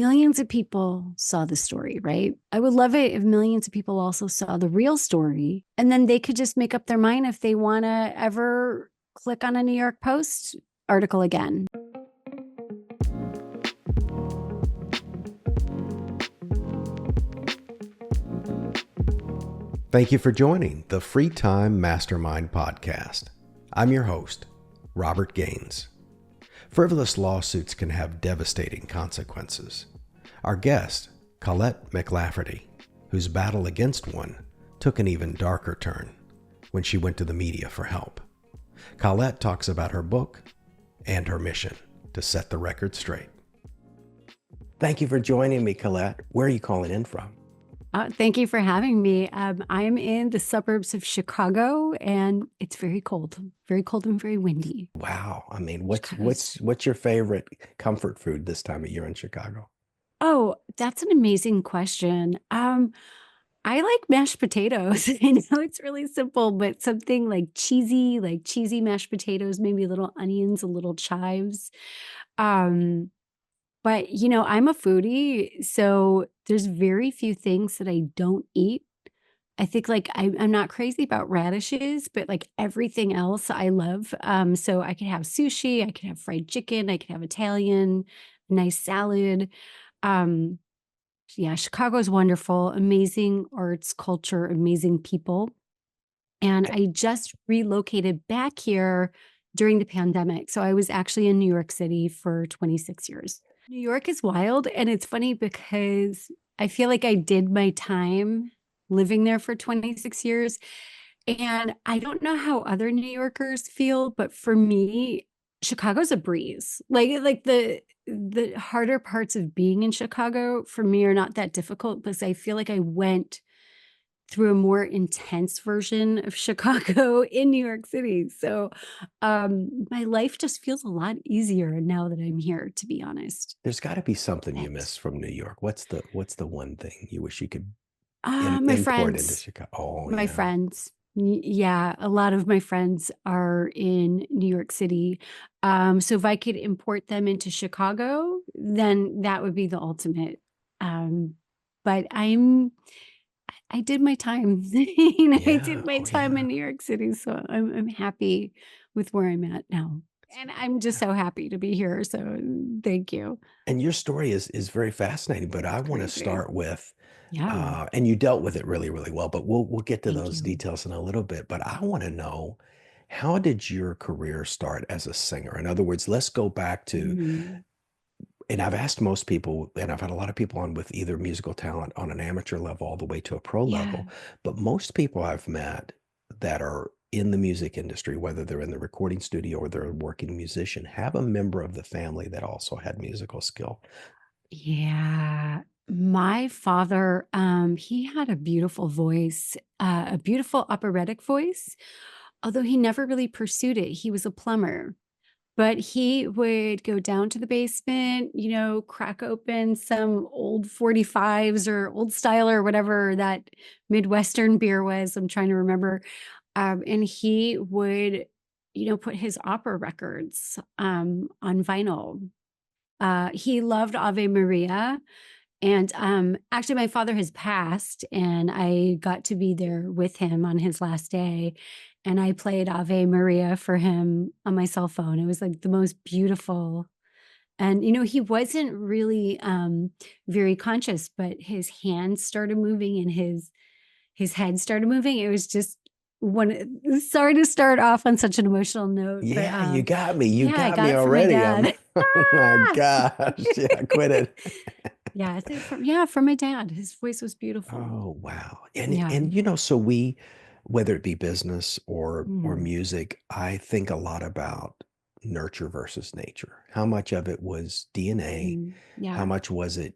millions of people saw the story, right? I would love it if millions of people also saw the real story, and then they could just make up their mind if they want to ever click on a New York Post article again. Thank you for joining the Free Time Mastermind podcast. I'm your host, Robert Gaines. Frivolous lawsuits can have devastating consequences. Our guest, Collette McLafferty, whose battle against one took an even darker turn when she went to the media for help. Collette talks about her book and her mission to set the record straight. Thank you for joining me, Collette. Where are you calling in from? Thank you for having me. I'm in the suburbs of Chicago, and it's very cold and very windy. Wow. I mean, what's your favorite comfort food this time of year in Chicago? Oh, that's an amazing question. I like mashed potatoes. I know it's really simple, but something like cheesy mashed potatoes, maybe a little onions, a little chives. Um, But, I'm a foodie, so there's very few things that I don't eat. I think, like, I'm not crazy about radishes, but, like, everything else I love. So I could have sushi, I could have fried chicken, I could have Italian, a nice salad. Um, yeah, Chicago's wonderful, amazing arts, culture, amazing people. And I just relocated back here during the pandemic. So I was actually in New York City for 26 years. New York is wild. And it's funny because I feel like I did my time living there for 26 years. And I don't know how other New Yorkers feel, but for me, Chicago's a breeze. Like the harder parts of being in Chicago for me are not that difficult because I feel like I went through a more intense version of Chicago in New York City. So my life just feels a lot easier now that I'm here, to be honest. There's got to be something you But miss from New York. What's the one thing you wish you could my import into friends, Chicago? Oh, my yeah. friends. Yeah, a lot of my friends are in New York City. So if I could import them into Chicago, then that would be the ultimate. Um, but I did my time. I Yeah. did my Oh, time in yeah. New York City, so I'm happy with where I'm at now. And I'm just so happy to be here. So thank you. And your story is very fascinating, but I It's want to crazy. start with, Yeah. and you dealt with it really, really well, but we'll get to Thank those you. details in a little bit. But I want to know, how did your career start as a singer? In other words, let's go back to, Mhm. and I've asked most people, and I've had a lot of people on with either musical talent on an amateur level all the way to a pro Yeah. level, but most people I've met that are in the music industry, whether they're in the recording studio or they're a working musician, have a member of the family that also had musical skill. Yeah. My father, he had a beautiful voice, a beautiful operatic voice, although he never really pursued it. He was a plumber. But he would go down to the basement, crack open some old 45s or old style or whatever that Midwestern beer was. I'm trying to remember. And he would, put his opera records on vinyl. He loved Ave Maria. And actually, my father has passed, and I got to be there with him on his last day. And I played Ave Maria for him on my cell phone. It was like the most beautiful. And, he wasn't really very conscious, but his hands started moving and his head started moving. It was just one. Sorry to start off on such an emotional note, but Yeah, you got me. You yeah, I got got me it from my already. I'm, dad. oh my Ah! gosh. Yeah, quit it. Yeah, I think from my dad. His voice was beautiful. Oh, wow. And Yeah. and you know, so we, whether it be business or Mm, music, I think a lot about nurture versus nature. How much of it was DNA? How yeah. much was it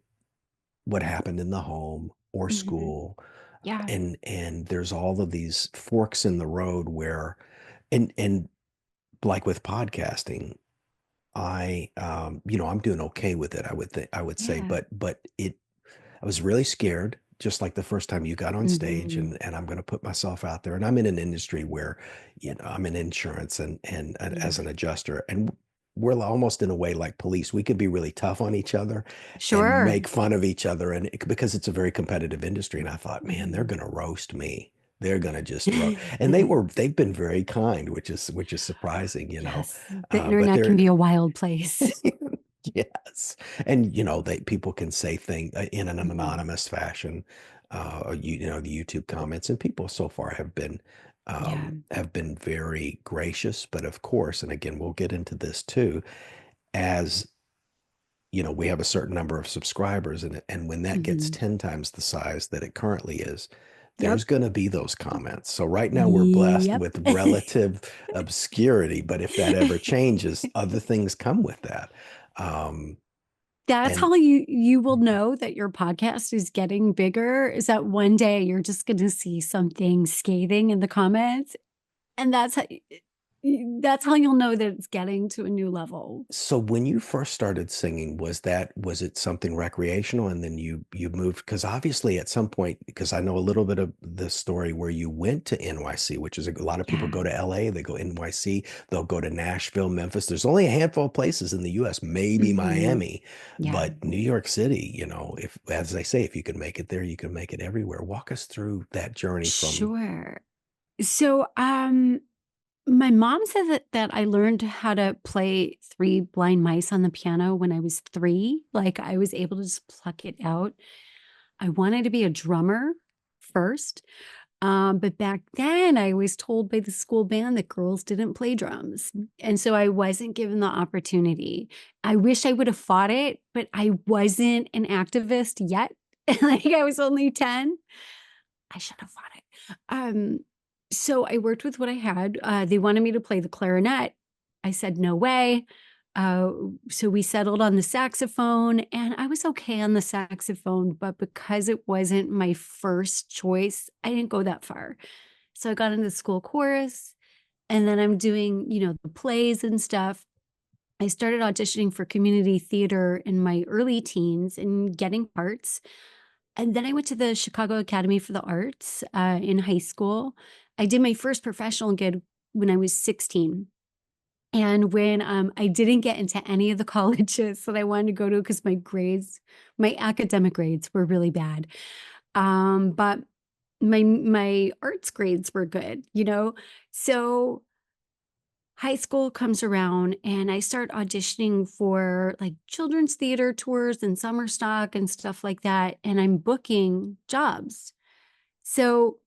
what happened in the home or Mhm. school? Yeah. And there's all of these forks in the road where, and like with podcasting, I'm doing okay with it. I would say, Yeah. but I was really scared, just like the first time you got on stage, Mhm. and I'm going to put myself out there. And I'm in an industry where, I'm in insurance and Yeah. as an adjuster, and we're almost in a way like police. We could be really tough on each other and Sure. make fun of each other, and because it's a very competitive industry. And I thought, man, they're Mhm. going to roast me. They're going to just roast. And they've been very kind, which is surprising, Yes, the but internet can they're be a wild place. yes. And people can say things in an Mhm. anonymous fashion, the YouTube comments, and people so far Yeah. have been very gracious. But of course, and again, we'll get into this too, as we have a certain number of subscribers, and when that gets Mhm. 10 times the size that it currently is, Yep. there's going to be those comments. So right now we're blessed Yep. with relative obscurity, but if that ever changes, other things come with that. Um, That's and how you will know that your podcast is getting bigger, is that one day you're just gonna see something scathing in the comments, and that's how you'll know that it's getting to a new level. So when you first started singing, was it something recreational, and then you moved, because obviously at some point, because I know a little bit of the story where you went to NYC, which is a lot of people Yeah. go to LA, they go NYC, they'll go to Nashville, Memphis. There's only a handful of places in the US, maybe Mhm. Miami, Yeah. but New York City, if, as they say, if you can make it there, you can make it everywhere. Walk us through that journey from. Sure. So, my mom said that I learned how to play Three Blind Mice on the piano when I was 3, like, I was able to just pluck it out. I wanted to be a drummer first, but back then, I was told by the school band that girls didn't play drums, and so I wasn't given the opportunity. I wish I would have fought it, but I wasn't an activist yet. Like, I was only 10. I should have fought it. So I worked with what I had. They wanted me to play the clarinet. I said, no way. Uh, so we settled on the saxophone, and I was okay on the saxophone, but because it wasn't my first choice, I didn't go that far. So I got into the school chorus, and then I'm doing, the plays and stuff. I started auditioning for community theater in my early teens and getting parts. And then I went to the Chicago Academy for the Arts in high school. I did my first professional gig when I was 16. And when I didn't get into any of the colleges that I wanted to go to because my academic grades were really bad. But my arts grades were good, So high school comes around and I start auditioning for like children's theater tours and summer stock and stuff like that. And I'm booking jobs. So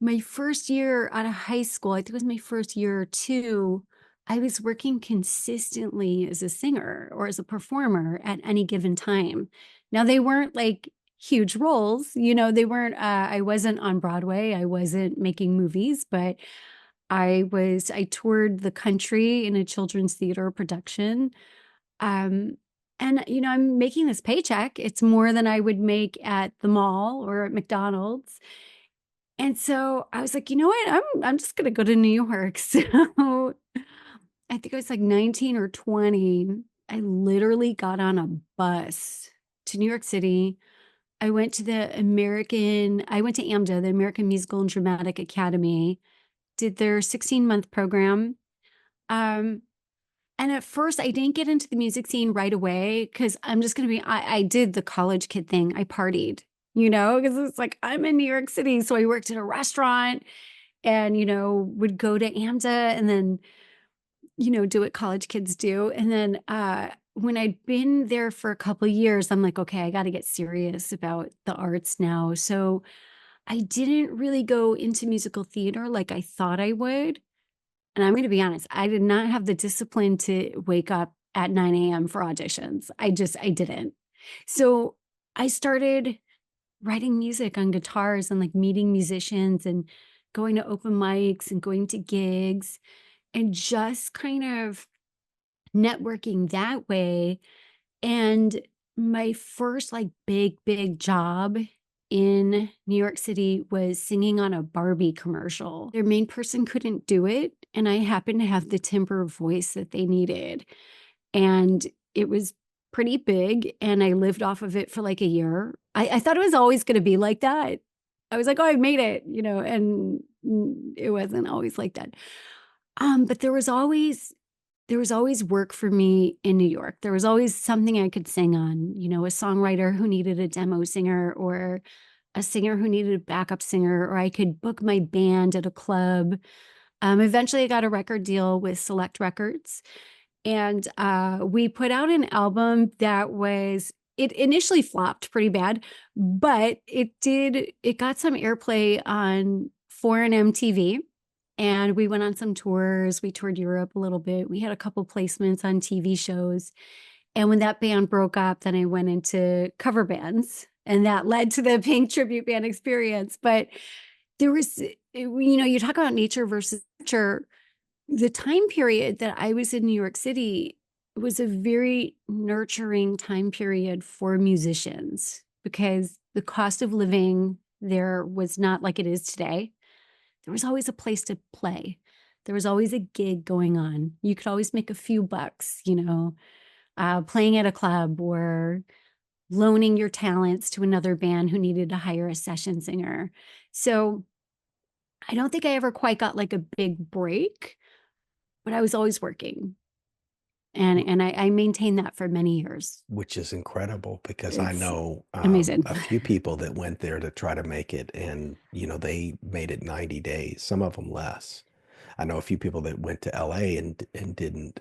my first year out of high school, I think it was my first year or two, I was working consistently as a singer or as a performer at any given time. Now they weren't like huge roles, I wasn't on Broadway, I wasn't making movies, but I toured the country in a children's theater production. Um, and I'm making this paycheck. It's more than I would make at the mall or at McDonald's. And so I was like, you know what? I'm just gonna go to New York. So I think I was like 19 or 20. I literally got on a bus to New York City. I went to AMDA, the American Musical and Dramatic Academy, did their 16-month program. Um, and at first, I didn't get into the music scene right away because I did the college kid thing. I partied, because it's like I'm in New York City. So I worked at a restaurant and, would go to AMDA and then, do what college kids do. And then when I'd been there for a couple of years, I'm like, okay, I got to get serious about the arts now. So I didn't really go into musical theater like I thought I would. And I'm going to be honest, I did not have the discipline to wake up at 9 a.m. for auditions. I didn't. So I started writing music on guitars and like meeting musicians and going to open mics and going to gigs and just kind of networking that way. And my first like big job in New York City was singing on a Barbie commercial. Their main person couldn't do it, and I happened to have the timbre of voice that they needed. And it was pretty big, and I lived off of it for like a year. I thought it was always going to be like that. I was like, oh, I made it, and it wasn't always like that. But there was always there was always work for me in New York. There was always something I could sing on, a songwriter who needed a demo singer or a singer who needed a backup singer, or I could book my band at a club. Eventually, I got a record deal with Select Records, and we put out an album that it initially flopped pretty bad, but it got some airplay on foreign MTV. And we went on some tours. We toured Europe a little bit. We had a couple placements on TV shows. And when that band broke up, then I went into cover bands, and that led to the Pink tribute band experience. But there was, you talk about nature versus nurture. The time period that I was in New York City was a very nurturing time period for musicians because the cost of living there was not like it is today. There was always a place to play. There was always a gig going on. You could always make a few bucks, playing at a club or loaning your talents to another band who needed to hire a session singer. So I don't think I ever quite got like a big break, but I was always working. And I maintained that for many years. Which is incredible because I It's know amazing. a few people that went there to try to make it, and they made it 90 days, some of them less. I know a few people that went to LA and didn't.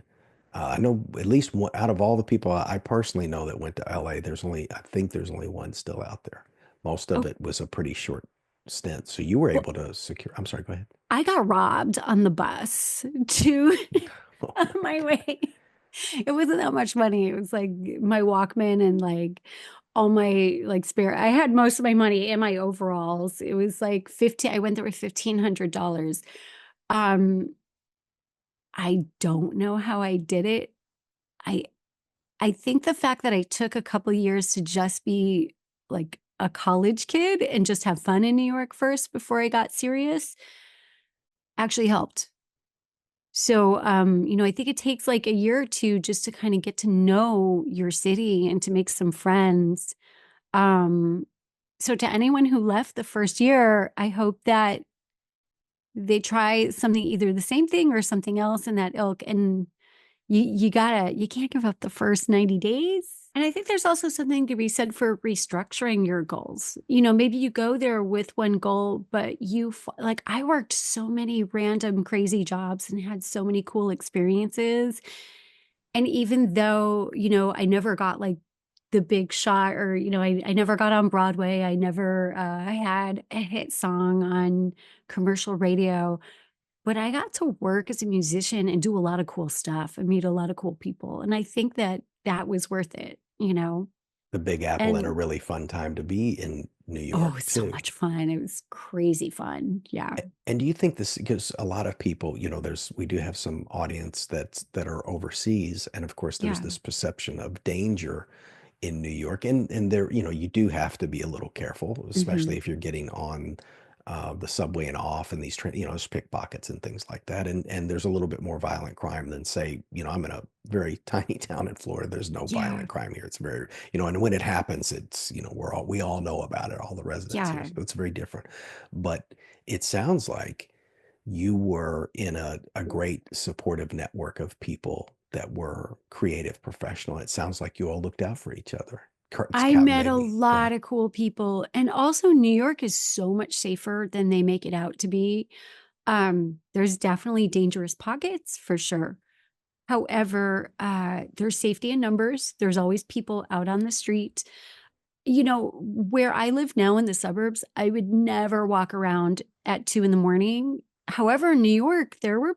I know at least one out of all the people I personally know that went to LA, I think there's only one still out there. Most of Oh, it was a pretty short stint. So you were well, able to secure, I'm sorry, go ahead. I got robbed on the bus to Oh on my my God. way. It wasn't that much money. It was like my Walkman and like all my like spare. I had most of my money in my overalls. It was like 15. I went there with $1,500. Um, I don't know how I did it. I I think the fact that I took a couple years to just be like a college kid and just have fun in New York first before I got serious actually helped. So, I think it takes like a year or two just to kind of get to know your city and to make some friends. Um, so to anyone who left the first year, I hope that they try something, either the same thing or something else in that ilk. And you can't give up the first 90 days. And I think there's also something to be said for restructuring your goals. Maybe you go there with one goal, but like I worked so many random crazy jobs and had so many cool experiences. And even though, I never got like the big shot, or, I never got on Broadway, I never had a hit song on commercial radio, but I got to work as a musician and do a lot of cool stuff and meet a lot of cool people. And I think that that was worth it. The Big Apple, and a And really fun time to be in New oh, York it's so too. much fun. It was crazy fun. Yeah. And do you think this, because a lot of people, we do have some audience that are overseas, and of course there's Yeah. this perception of danger in New York, and there, you do have to be a little careful, especially Hmm. if you're getting on the subway and off, and there's pickpockets and things like that, and there's a little bit more violent crime than, say, I'm in a very tiny town in Florida. There's no Yeah. violent crime here. It's very, and when it happens, it's, we all know about it, all the residents here. Yeah. So it's very different. But it sounds like you were in a great supportive network of people that were creative professional. It sounds like you all looked out for each other. It's I kind of met made a me go ahead. lot of cool people. And also, New York is so much safer than they make it out to be. There's definitely dangerous pockets for sure. However, there's safety in numbers. There's always people out on the street. Where I live now in the suburbs, I would never walk around at 2 in the morning. However, in New York, there were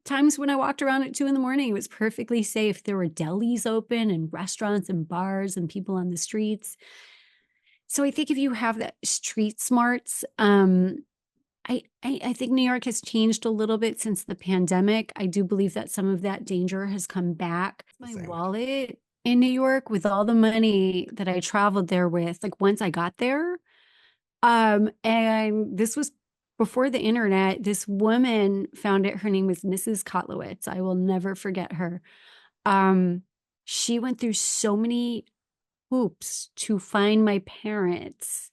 times when I walked around at 2 in the morning. It was perfectly safe. There were delis open and restaurants and bars and people on the streets. So I think if you have that street smarts, I think New York has changed a little bit since the pandemic. I do believe that some of that danger has come back. The My same. wallet in New York, with all the money that I traveled there with, like once I got there, and this was before the internet, this woman found it. Her name was Mrs. Kotlowitz. I will never forget her. Um, she went through so many hoops to find my parents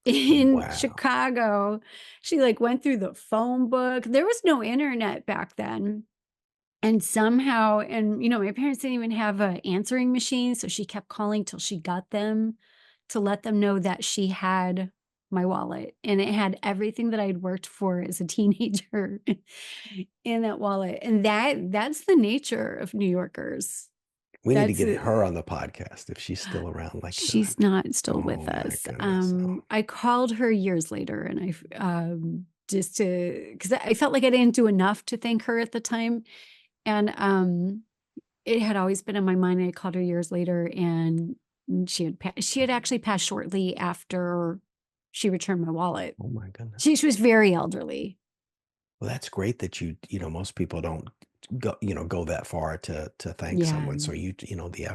in Wow. Chicago. She like went through the phone book. There was no internet back then. And somehow, and my parents didn't even have a answering machine, so she kept calling till she got them to let them know that she had my wallet, and it had everything that I'd worked for as a teenager in that wallet. And that's the nature of New Yorkers. We need to That's get her on the podcast if she's still around. Like, She's not still with oh my us. goodness. Oh, I called her years later, and just to, because I felt like I didn't do enough to thank her at the time. And it had always been in my mind. I called her years later, and she had actually passed shortly after she returned my wallet. oh my goodness. She was very elderly. Well, that's great that most people don't go that far to thank Yeah, someone. So the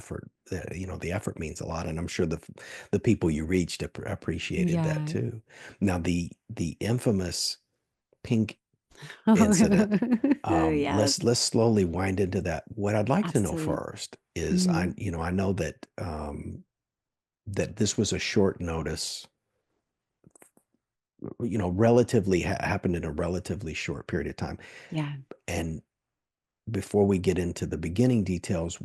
effort means a lot. And I'm sure the people you reached appreciated that yeah. too. Now, the infamous pink incident, Yes, let's slowly wind into that. What I'd like to know absolutely. first is, Mhm. I know that, that this was a short notice, relatively happened in a relatively short period of time. Yeah. And before we get into the beginning details,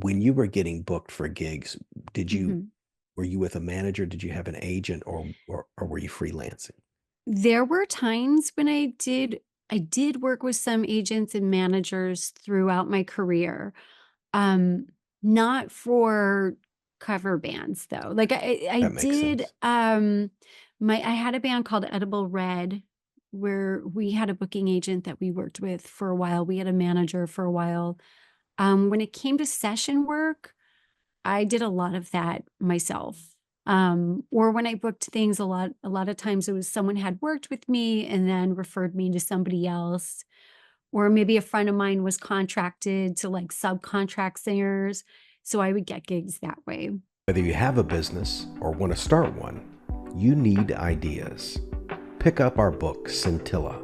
when you were getting booked for gigs, did you Mhm. were you with a manager? Did you have an agent, or were you freelancing? There were times when I did work with some agents and managers throughout my career. Um, Not for cover bands though. Like I That makes did sense. I had a band called Edible Red, where we had a booking agent that we worked with for a while. We had a manager for a while. When it came to session work, I did a lot of that myself. Or when I booked things, a lot of times it was someone had worked with me and then referred me to somebody else. Or maybe a friend of mine was contracted to like subcontract singers. So I would get gigs that way. Whether you have a business or want to start one, you need ideas. Pick up our book, Scintilla,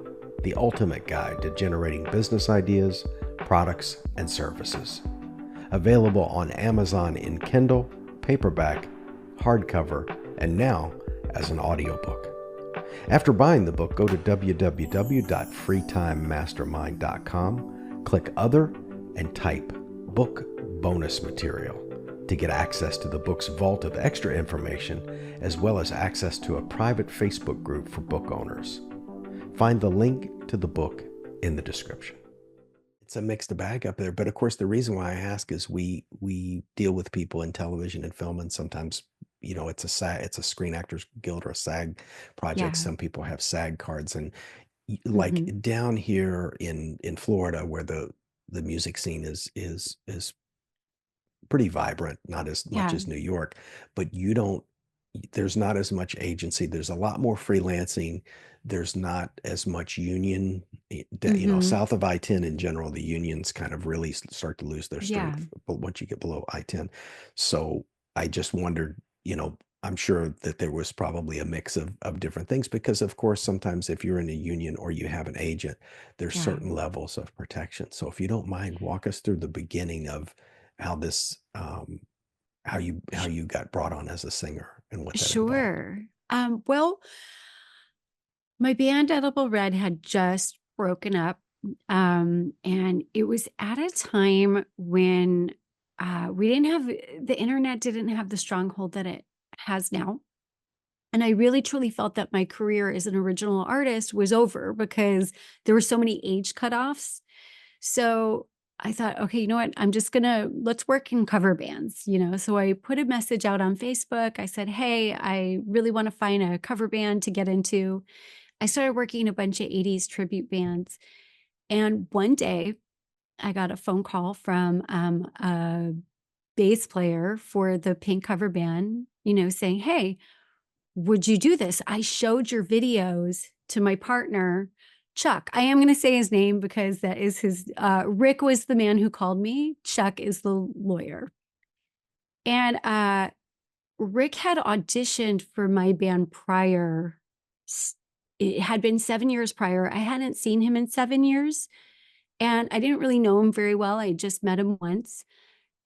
the ultimate guide to generating business ideas, products, and services. Available on Amazon in Kindle, paperback, hardcover, and now as an audiobook. After buying the book, go to www.freetimemastermind.com, click Other, and type Book Bonus Material to get access to the book's vault of extra information, as well as access to a private Facebook group for book owners. Find the link to the book in the description. It's a mixed bag up there, but of course the reason why I ask is we deal with people in television and film, and sometimes it's a Screen Actors Guild or a SAG project. Yeah. Some people have SAG cards, and like Hmm. down here in Florida, where the music scene is pretty vibrant, not as much Yeah. as New York, but there's not as much agency. There's a lot more freelancing. There's not as much union. Hmm. South of I-10 in general, the unions kind of really start to lose their Yeah. strength once you get below I-10. So I just wondered, I'm sure that there was probably a mix of different things, because of course, sometimes if you're in a union or you have an agent, there's Yeah. certain levels of protection. So if you don't mind, walk us through the beginning of how this, how Sh- you got brought on as a singer and what that involved. Sure. Well, my band Edible Red had just broken up. And it was at a time when we didn't have the internet didn't have the stronghold that it has now. And I really truly felt that my career as an original artist was over because there were so many age cutoffs. So I thought, okay, you know what? Let's work in cover bands. So I put a message out on Facebook. I said, hey, I really want to find a cover band to get into. I started working in a bunch of 80s tribute bands. And one day I got a phone call from a bass player for the Pink cover band, saying, hey, would you do this? I showed your videos to my partner, Chuck. I am going to say his name because that is Rick was the man who called me. Chuck is the lawyer. And Rick had auditioned for my band prior. It had been 7 years prior. I hadn't seen him in 7 years. And I didn't really know him very well. I just met him once.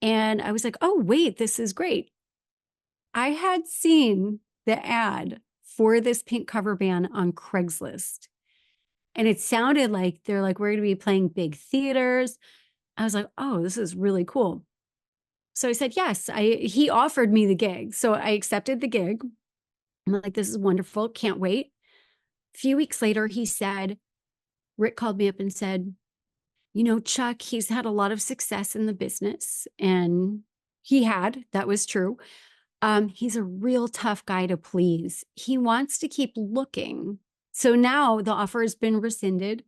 And I was like, oh, wait, this is great. I had seen the ad for this Pink cover band on Craigslist. And it sounded like they're like, we're going to be playing big theaters. I was like, oh, this is really cool. So I said, yes, he offered me the gig. So I accepted the gig. I'm like, this is wonderful. Can't wait. A few weeks later, Rick called me up and said, Chuck, he's had a lot of success in the business. And that was true. He's a real tough guy to please. He wants to keep looking. So now the offer has been rescinded.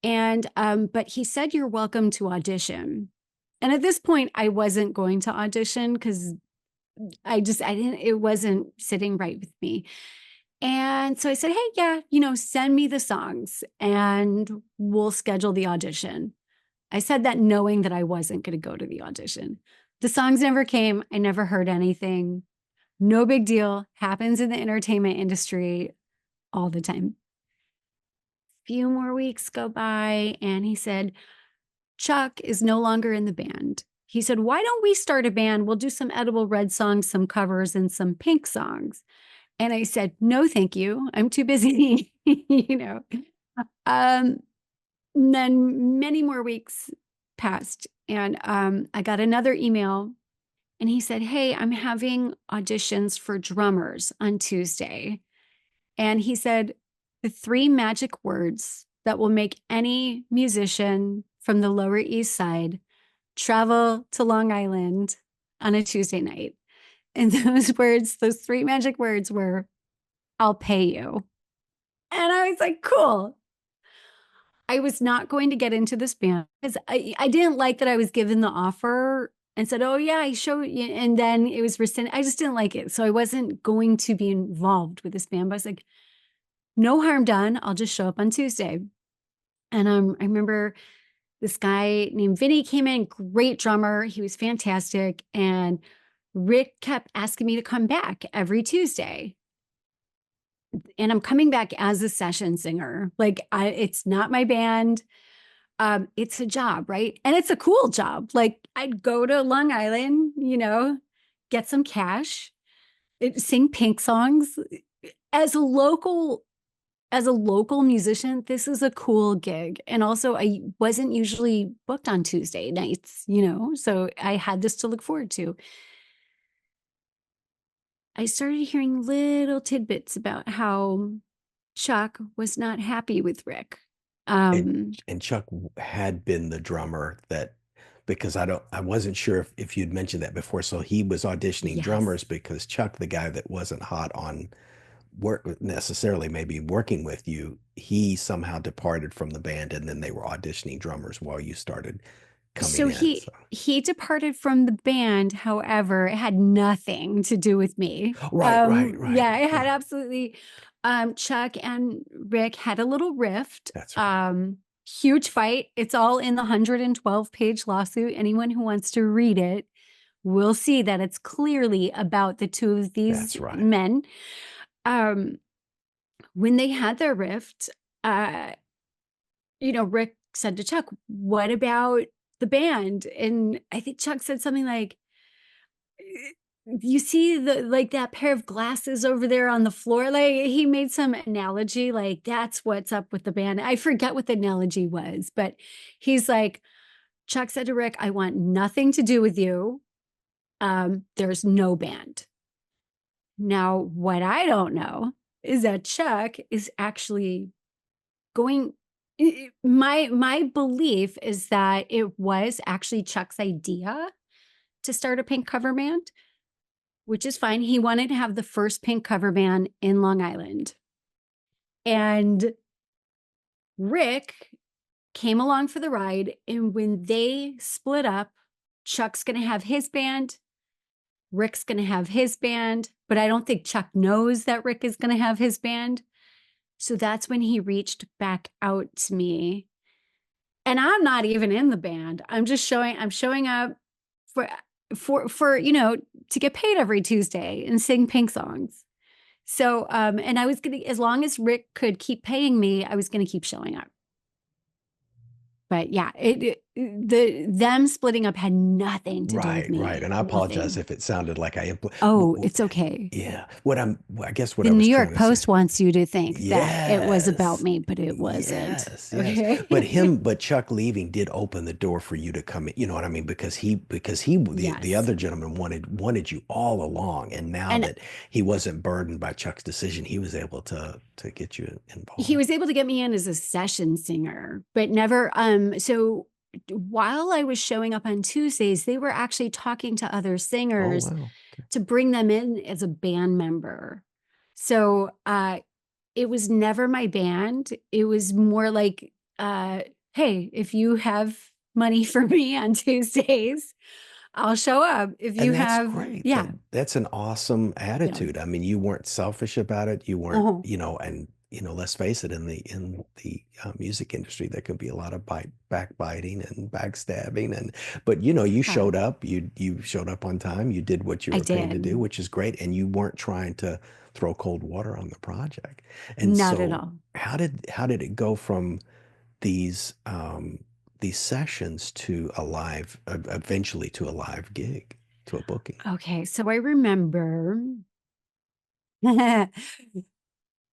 And, but he said, you're welcome to audition. And at this point, I wasn't going to audition because it wasn't sitting right with me. And so I said, hey, yeah, send me the songs and we'll schedule the audition. I said that knowing that I wasn't going to go to the audition. The songs never came. I never heard anything. No big deal. Happens in the entertainment industry all the time. Few more weeks go by and he said, Chuck is no longer in the band. He said, why don't we start a band? We'll do some Edible Red songs, some covers, and some Pink songs. And I said, no, thank you. I'm too busy, And then many more weeks passed and I got another email and he said, hey, I'm having auditions for drummers on Tuesday. And he said, the 3 magic words that will make any musician from the Lower East Side travel to Long Island on a Tuesday night. And those 3 magic words were, I'll pay you. And I was like, cool. I was not going to get into this band because I didn't like that I was given the offer and said, oh, yeah, I showed you. And then it was rescinded. I just didn't like it. So I wasn't going to be involved with this band. But I was like, no harm done. I'll just show up on Tuesday. And I remember this guy named Vinny came in, great drummer. He was fantastic. And Rick kept asking me to come back every Tuesday. And I'm coming back as a session singer. Like it's not my band. It's a job, right? And it's a cool job. Like I'd go to Long Island, get some cash, sing Pink songs. As a local musician, this is a cool gig. And also I wasn't usually booked on Tuesday nights, so I had this to look forward to. I started hearing little tidbits about how Chuck was not happy with Rick. And Chuck had been the drummer that, because I wasn't sure if you'd mentioned that before. So he was auditioning Yes. drummers because Chuck, the guy that wasn't hot on work necessarily maybe working with you, he somehow departed from the band and then they were auditioning drummers while you started coming So in. he So he departed from the band. However, it had nothing to do with me. right. Yeah, it had Yeah, absolutely. Chuck and Rick had a little rift. that's right. Huge fight. It's all in the 112-page lawsuit. Anyone who wants to read it will see that it's clearly about the two of these That's right. men. Um, when they had their rift, uh, Rick said to Chuck, what about the band? And I think Chuck said something like, you see that pair of glasses over there on the floor? Like he made some analogy, like that's what's up with the band. I forget what the analogy was, but he's like, Chuck said to Rick, I want nothing to do with you. There's no band. Now, what I don't know is that Chuck is actually going my belief is that it was actually Chuck's idea to start a Pink cover band, which is fine. He wanted to have the first Pink cover band in Long Island. And Rick came along for the ride. And when they split up, Chuck's going to have his band, Rick's going to have his band. But I don't think Chuck knows that Rick is going to have his band. So that's when he reached back out to me. And I'm not even in the band. I'm showing up for to get paid every Tuesday and sing Pink songs. So and I was gonna, as long as Rick could keep paying me, I was gonna keep showing up. But yeah, them splitting up had nothing to do with Right, right. me. And I apologize Nothing. if it sounded like Oh, it's okay. yeah. I guess what The I New was trying York to say. Post wants you to think that it was about Yes. me, but it wasn't. Yes, yes. Okay. But Chuck leaving did open the door for you to come in. You know what I mean? The Yes. other gentleman wanted you all along. And now And that he wasn't burdened by Chuck's decision, he was able to get you he involved. was able to get me in as a session singer, but never so while I was showing up on Tuesdays, they were actually talking to other Oh, singers wow. Okay. to bring them in as a band member. So it was never my band. It was more like, hey, if you have money for me on Tuesdays, I'll show up. If you And that's have, great. yeah, That's an awesome yeah. attitude. I mean, you weren't selfish about it. You weren't, Uh-huh. and let's face it, in the music industry, there can be a lot of backbiting and backstabbing, but you Yeah, showed up. You showed up on time. You did what you I were paid to do, did. which is great, and you weren't trying to throw cold water on the project. And Not at so, all. how did it go from these these sessions to a live, eventually to a live gig, to a booking? Okay, so I remember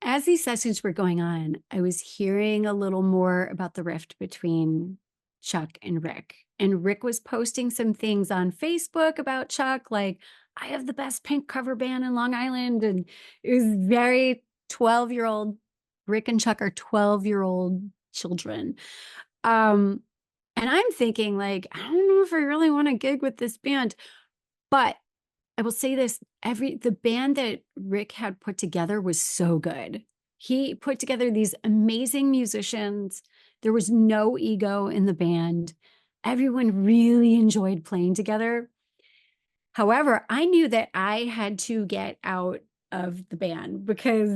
as these sessions were going on, I was hearing a little more about the rift between Chuck and Rick. And Rick was posting some things on Facebook about Chuck, like, I have the best pink cover band in Long Island. And it was very 12-year-old. Rick and Chuck are 12-year-old children. Um, and I'm thinking, like, I don't know if I really want to gig with this band, but I will say this, the band that Rick had put together was so good. He put together these amazing musicians. There was no ego in the band. Everyone really enjoyed playing together. However, I knew that I had to get out of the band because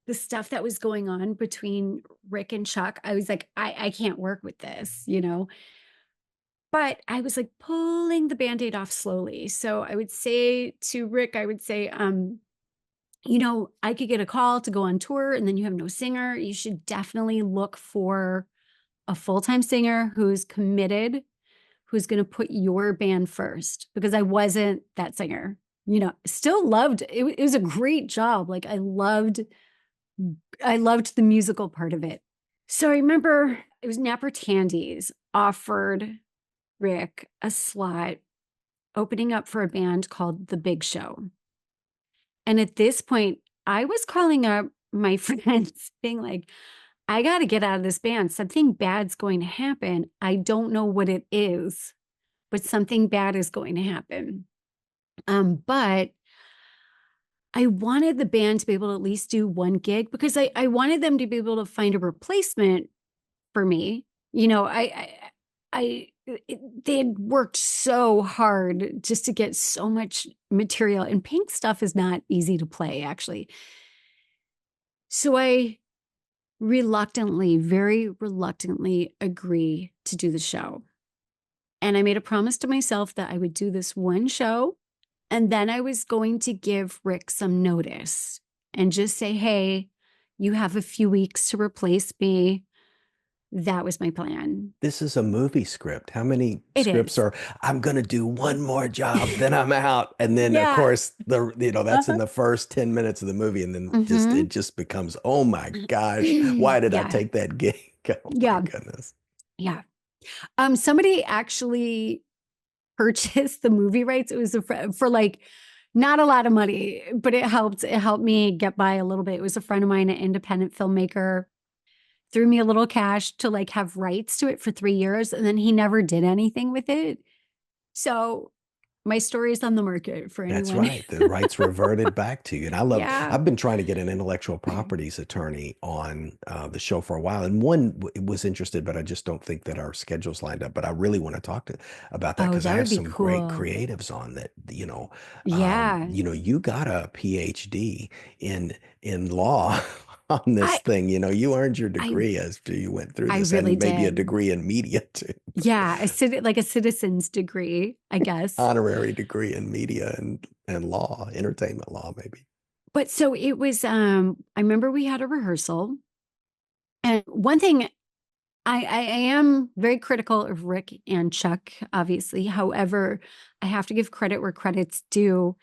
the stuff that was going on between Rick and Chuck, I was like, I can't work with this. But I was like pulling the Band-Aid off slowly. So I would say to Rick, I would say, I could get a call to go on tour and then you have no singer. You should definitely look for a full-time singer who's committed, who's going to put your band first, because I wasn't that singer. Still loved it. It was a great job. Like I loved the musical part of it. So I remember it was Napper Tandy's offered Rick a slot opening up for a band called The Big Show. And at this point, I was calling up my friends, being like, I got to get out of this band. Something bad's going to happen. I don't know what it is, but something bad is going to happen. But I wanted the band to be able to at least do one gig because I wanted them to be able to find a replacement for me. They had worked so hard just to get so much material, and Pink stuff is not easy to play, actually. So I very reluctantly agree to do the show. And I made a promise to myself that I would do this one show, and then I was going to give Rick some notice and just say, hey, you have a few weeks to replace me. That was my plan. This is a movie script. How many It scripts is. are, I'm going to do one more job, then I'm out. And then of Yeah. course that's in Uh-huh. the first 10 minutes of the movie. And then Mm-hmm. it just becomes, oh my gosh, why did I Yeah. take that gig? Oh my Yeah. goodness. Yeah. Somebody actually purchased the movie rights. It was for like not a lot of money, but it helped me get by a little bit. It was a friend of mine, an independent filmmaker, threw me a little cash to like have rights to it for 3 years, and then he never did anything with it. So my story is on the market for That's anyone. right. The rights reverted back to you. And Yeah. I've been trying to get an intellectual properties attorney on the show for a while. And one was interested, but I just don't think that our schedules lined up. But I really want to talk about that Oh, because I that would have be some great cool. creatives on that, Yeah. you got a PhD in law on this I thing. You earned your I degree as you went through I this really and maybe a did. degree in media too. Yeah, like a citizen's degree, I guess. Honorary degree in media and law, entertainment law, maybe. But so it was I remember we had a rehearsal. And one thing I am very critical of Rick and Chuck, obviously. However, I have to give credit where credit's due.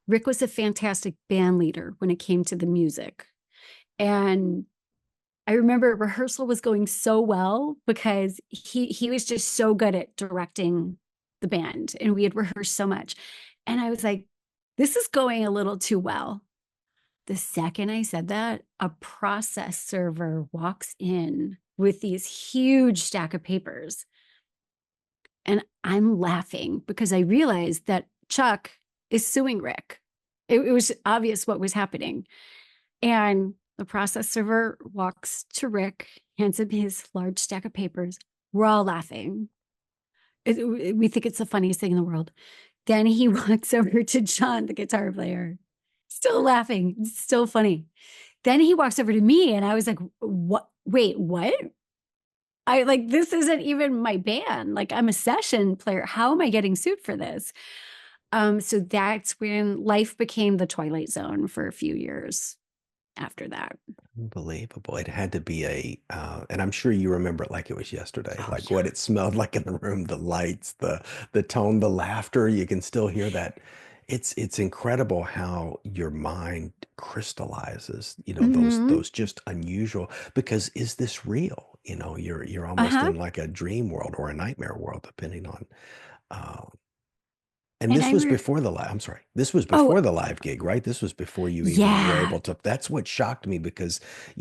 Rick was a fantastic band leader when it came to the music. And I remember rehearsal was going so well because he was just so good at directing the band and we had rehearsed so much. And I was like, this is going a little too well. The second I said that, a process server walks in with these huge stack of papers. And I'm laughing because I realized that Chuck is suing Rick. It was obvious what was happening. And the process server walks to Rick, hands him his large stack of papers. We're all laughing. We think it's the funniest thing in the world. Then he walks over to John, the guitar player, still laughing. It's still funny. Then he walks over to me and I was like, what? Wait, what? I like, this isn't even my band. Like, I'm a session player. How am I getting sued for this? So that's when life became the Twilight Zone for a few years after that. Unbelievable. It had to be and I'm sure you remember it like it was yesterday, Oh, like yeah. what it smelled like in the room, the lights, the tone, the laughter. You can still hear that. It's incredible how your mind crystallizes, Mm-hmm. those just unusual, because is this real? You're almost Uh-huh. in like a dream world or a nightmare world, depending on uh, and And this was before I'm sorry. This was oh, before the live gig, right? This was before you even were yeah. able to. That's what shocked me because,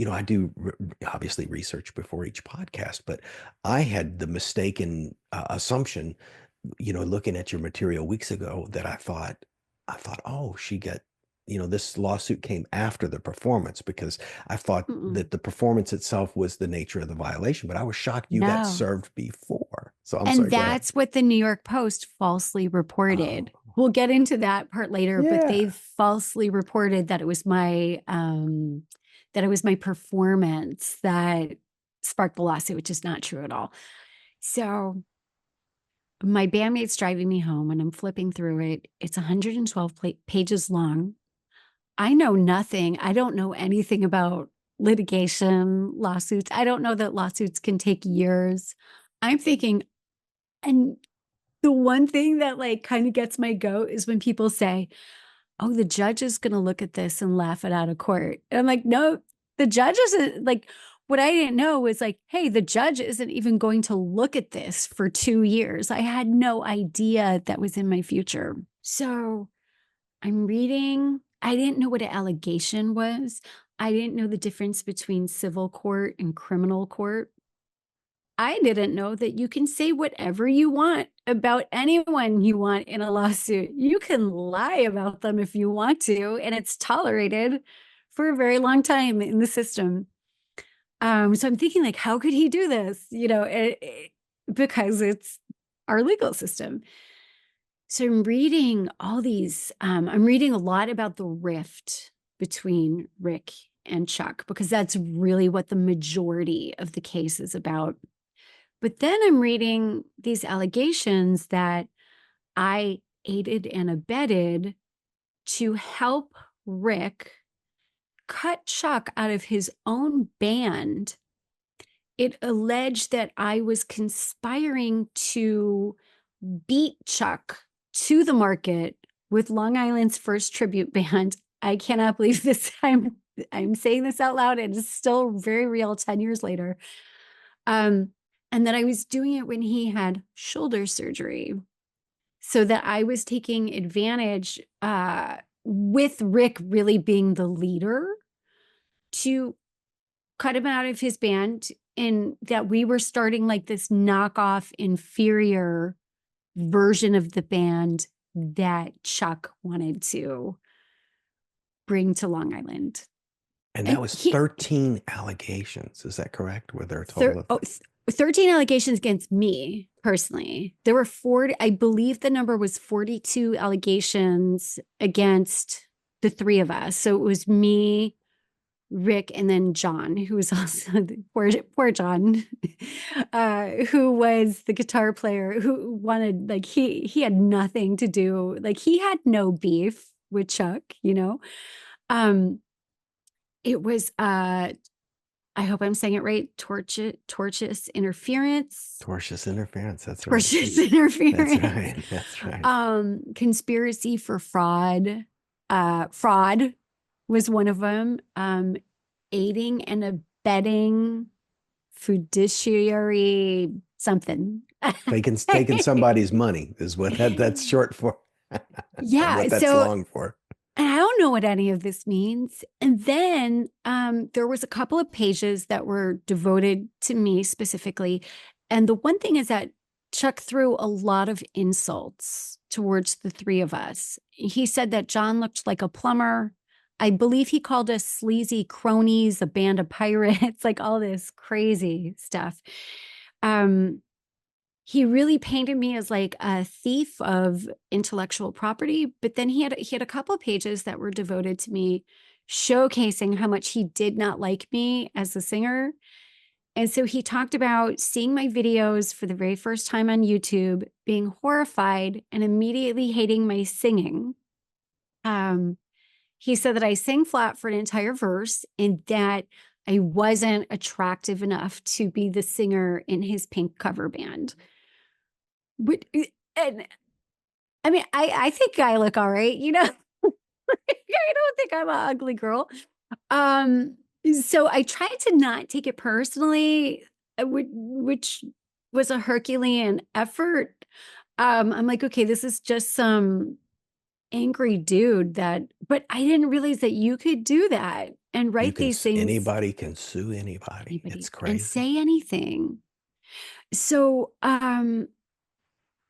I do obviously research before each podcast, but I had the mistaken assumption, looking at your material weeks ago, that I thought, oh, this lawsuit came after the performance, because I thought Mm-mm. that the performance itself was the nature of the violation, but I was shocked you got No. served before. So I'm And sorry, go ahead. that's what the New York Post falsely reported. Oh, We'll get into that part later, but yeah. they falsely reported that it was my performance that sparked the lawsuit, which is not true at all. So my bandmate's driving me home and I'm flipping through it. It's 112 pages long. I know nothing. I don't know anything about litigation, lawsuits. I don't know that lawsuits can take years. I'm thinking, and the one thing that like kind of gets my goat is when people say, "Oh, the judge is going to look at this and laugh it out of court." And I'm like, "No, the judge isn't like." What I didn't know was like, "Hey, the judge isn't even going to look at this for 2 years." I had no idea that was in my future. So I'm reading. I didn't know what an allegation was. I didn't know the difference between civil court and criminal court. I didn't know that you can say whatever you want about anyone you want in a lawsuit. You can lie about them if you want to, and it's tolerated for a very long time in the system. So I'm thinking, like, how could he do this? Because it's our legal system. So I'm reading all these. I'm reading a lot about the rift between Rick and Chuck because that's really what the majority of the case is about. But then I'm reading these allegations that I aided and abetted to help Rick cut Chuck out of his own band. It alleged that I was conspiring to beat Chuck to the market with Long Island's first tribute band. I cannot believe this. I'm saying this out loud and it's still very real 10 years later. Um, and that I was doing it when he had shoulder surgery. So that I was taking advantage with Rick really being the leader to cut him out of his band, and that we were starting like this knockoff inferior version of the band that Chuck wanted to bring to Long Island. And that And was he 13 allegations. Is that correct? Were there a total thir- of oh, 13 allegations against me personally. There were 40, I believe the number was 42 allegations against the three of us. So it was me, Rick, and then John, who was also poor John, who was the guitar player who wanted, like, he had nothing to do, like, he had no beef with Chuck. Um, it was I hope I'm saying it right, tortious interference, Tortious interference. That's right. tortious That's interference, right. That's right. conspiracy for fraud. Fraud was one of them. Aiding and abetting, fiduciary something. Taking somebody's money is what that's short for, or Yeah. what that's So long for. and I don't know what any of this means. And then there was a couple of pages that were devoted to me specifically. And the one thing is that Chuck threw a lot of insults towards the three of us. He said that John looked like a plumber. I believe he called us sleazy cronies, a band of pirates, like all this crazy stuff. Um, he really painted me as like a thief of intellectual property, but then he had a couple of pages that were devoted to me showcasing how much he did not like me as a singer. And so he talked about seeing my videos for the very first time on YouTube, being horrified and immediately hating my singing. um he said that I sang flat for an entire verse and that I wasn't attractive enough to be the singer in his Pink cover band. And I mean, I think I look all right, you know? I don't think I'm an ugly girl. Um, so I tried to not take it personally, which was a Herculean effort. I'm like, okay, this is just some angry dude but I didn't realize that you could do that and You write can these things, anybody can sue anybody. anybody, It's and crazy. say anything. So,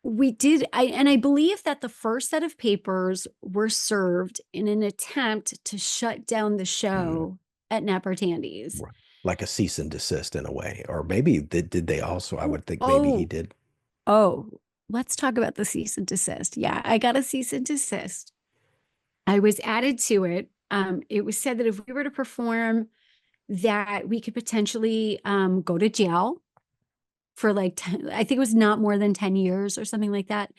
we did, I believe that the first set of papers were served in an attempt to shut down the Mm. show at Napartandi's. Right. Like a cease and desist in a way, or maybe did they also? I Oh, would think maybe he oh, did. oh, let's talk about the cease and desist. Yeah, I got a cease and desist. I was added to it. It was said that if we were to perform, that we could potentially go to jail for like 10, I think it was not more than 10 years or something like that,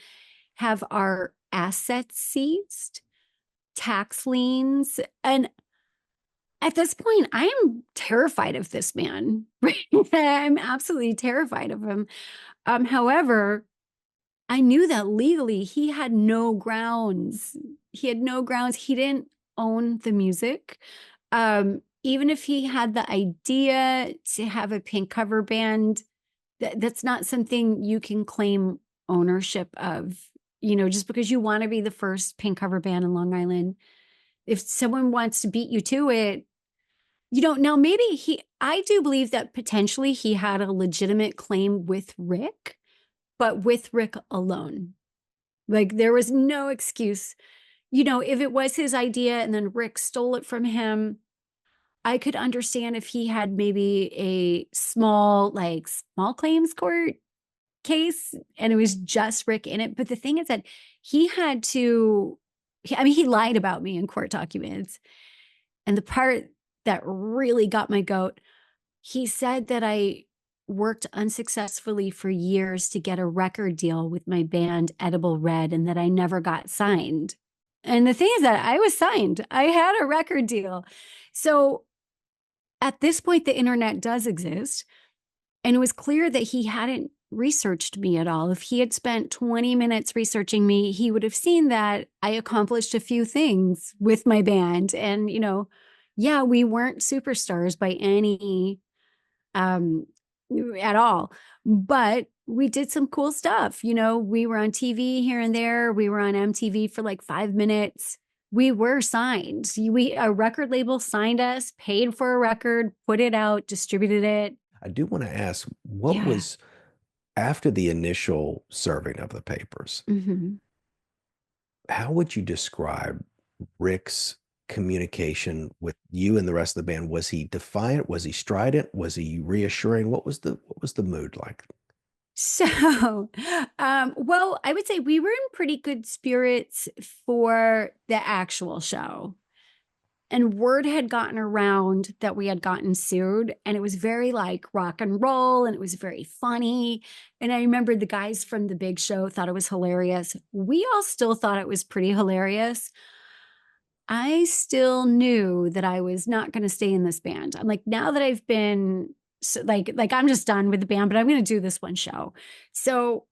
have our assets seized, tax liens. And at this point, I am terrified of this man. I'm absolutely terrified of him. However, I knew that legally he had no grounds. He had no grounds. He didn't own the music. Even if he had the idea to have a Pink cover band, that's not something you can claim ownership of. Just because you want to be the first Pink cover band in Long Island, if someone wants to beat you to it, you don't know. Maybe I do believe that potentially he had a legitimate claim with Rick, but with Rick alone. Like there was no excuse. If it was his idea and then Rick stole it from him, I could understand if he had maybe a small claims court case and it was just Rick in it. But the thing is that he had to, I mean, he lied about me in court documents. And the part that really got my goat, he said that I worked unsuccessfully for years to get a record deal with my band Edible Red and that I never got signed. And the thing is that I was signed. I had a record deal. So at this point, the internet does exist. And it was clear that he hadn't researched me at all. If he had spent 20 minutes researching me, he would have seen that I accomplished a few things with my band. And, yeah, we weren't superstars by any um at all, but we did some cool stuff. We were on TV here and there. We were on MTV for like 5 minutes. We were signed. A record label signed us, paid for a record, put it out, distributed it. I do want to ask, what Yeah. was after the initial serving of the papers? Hmm. How would you describe Rick's communication with you and the rest of the band? Was he defiant? Was he strident? Was he reassuring? What was the mood like? So, well, I would say we were in pretty good spirits for the actual show. And word had gotten around that we had gotten sued, and it was very like rock and roll, and it was very funny. And I remember the guys from the big show thought it was hilarious. We all still thought it was pretty hilarious. I still knew that I was not going to stay in this band. I'm like, now that I've been like I'm just done with the band, but I'm going to do this one show. So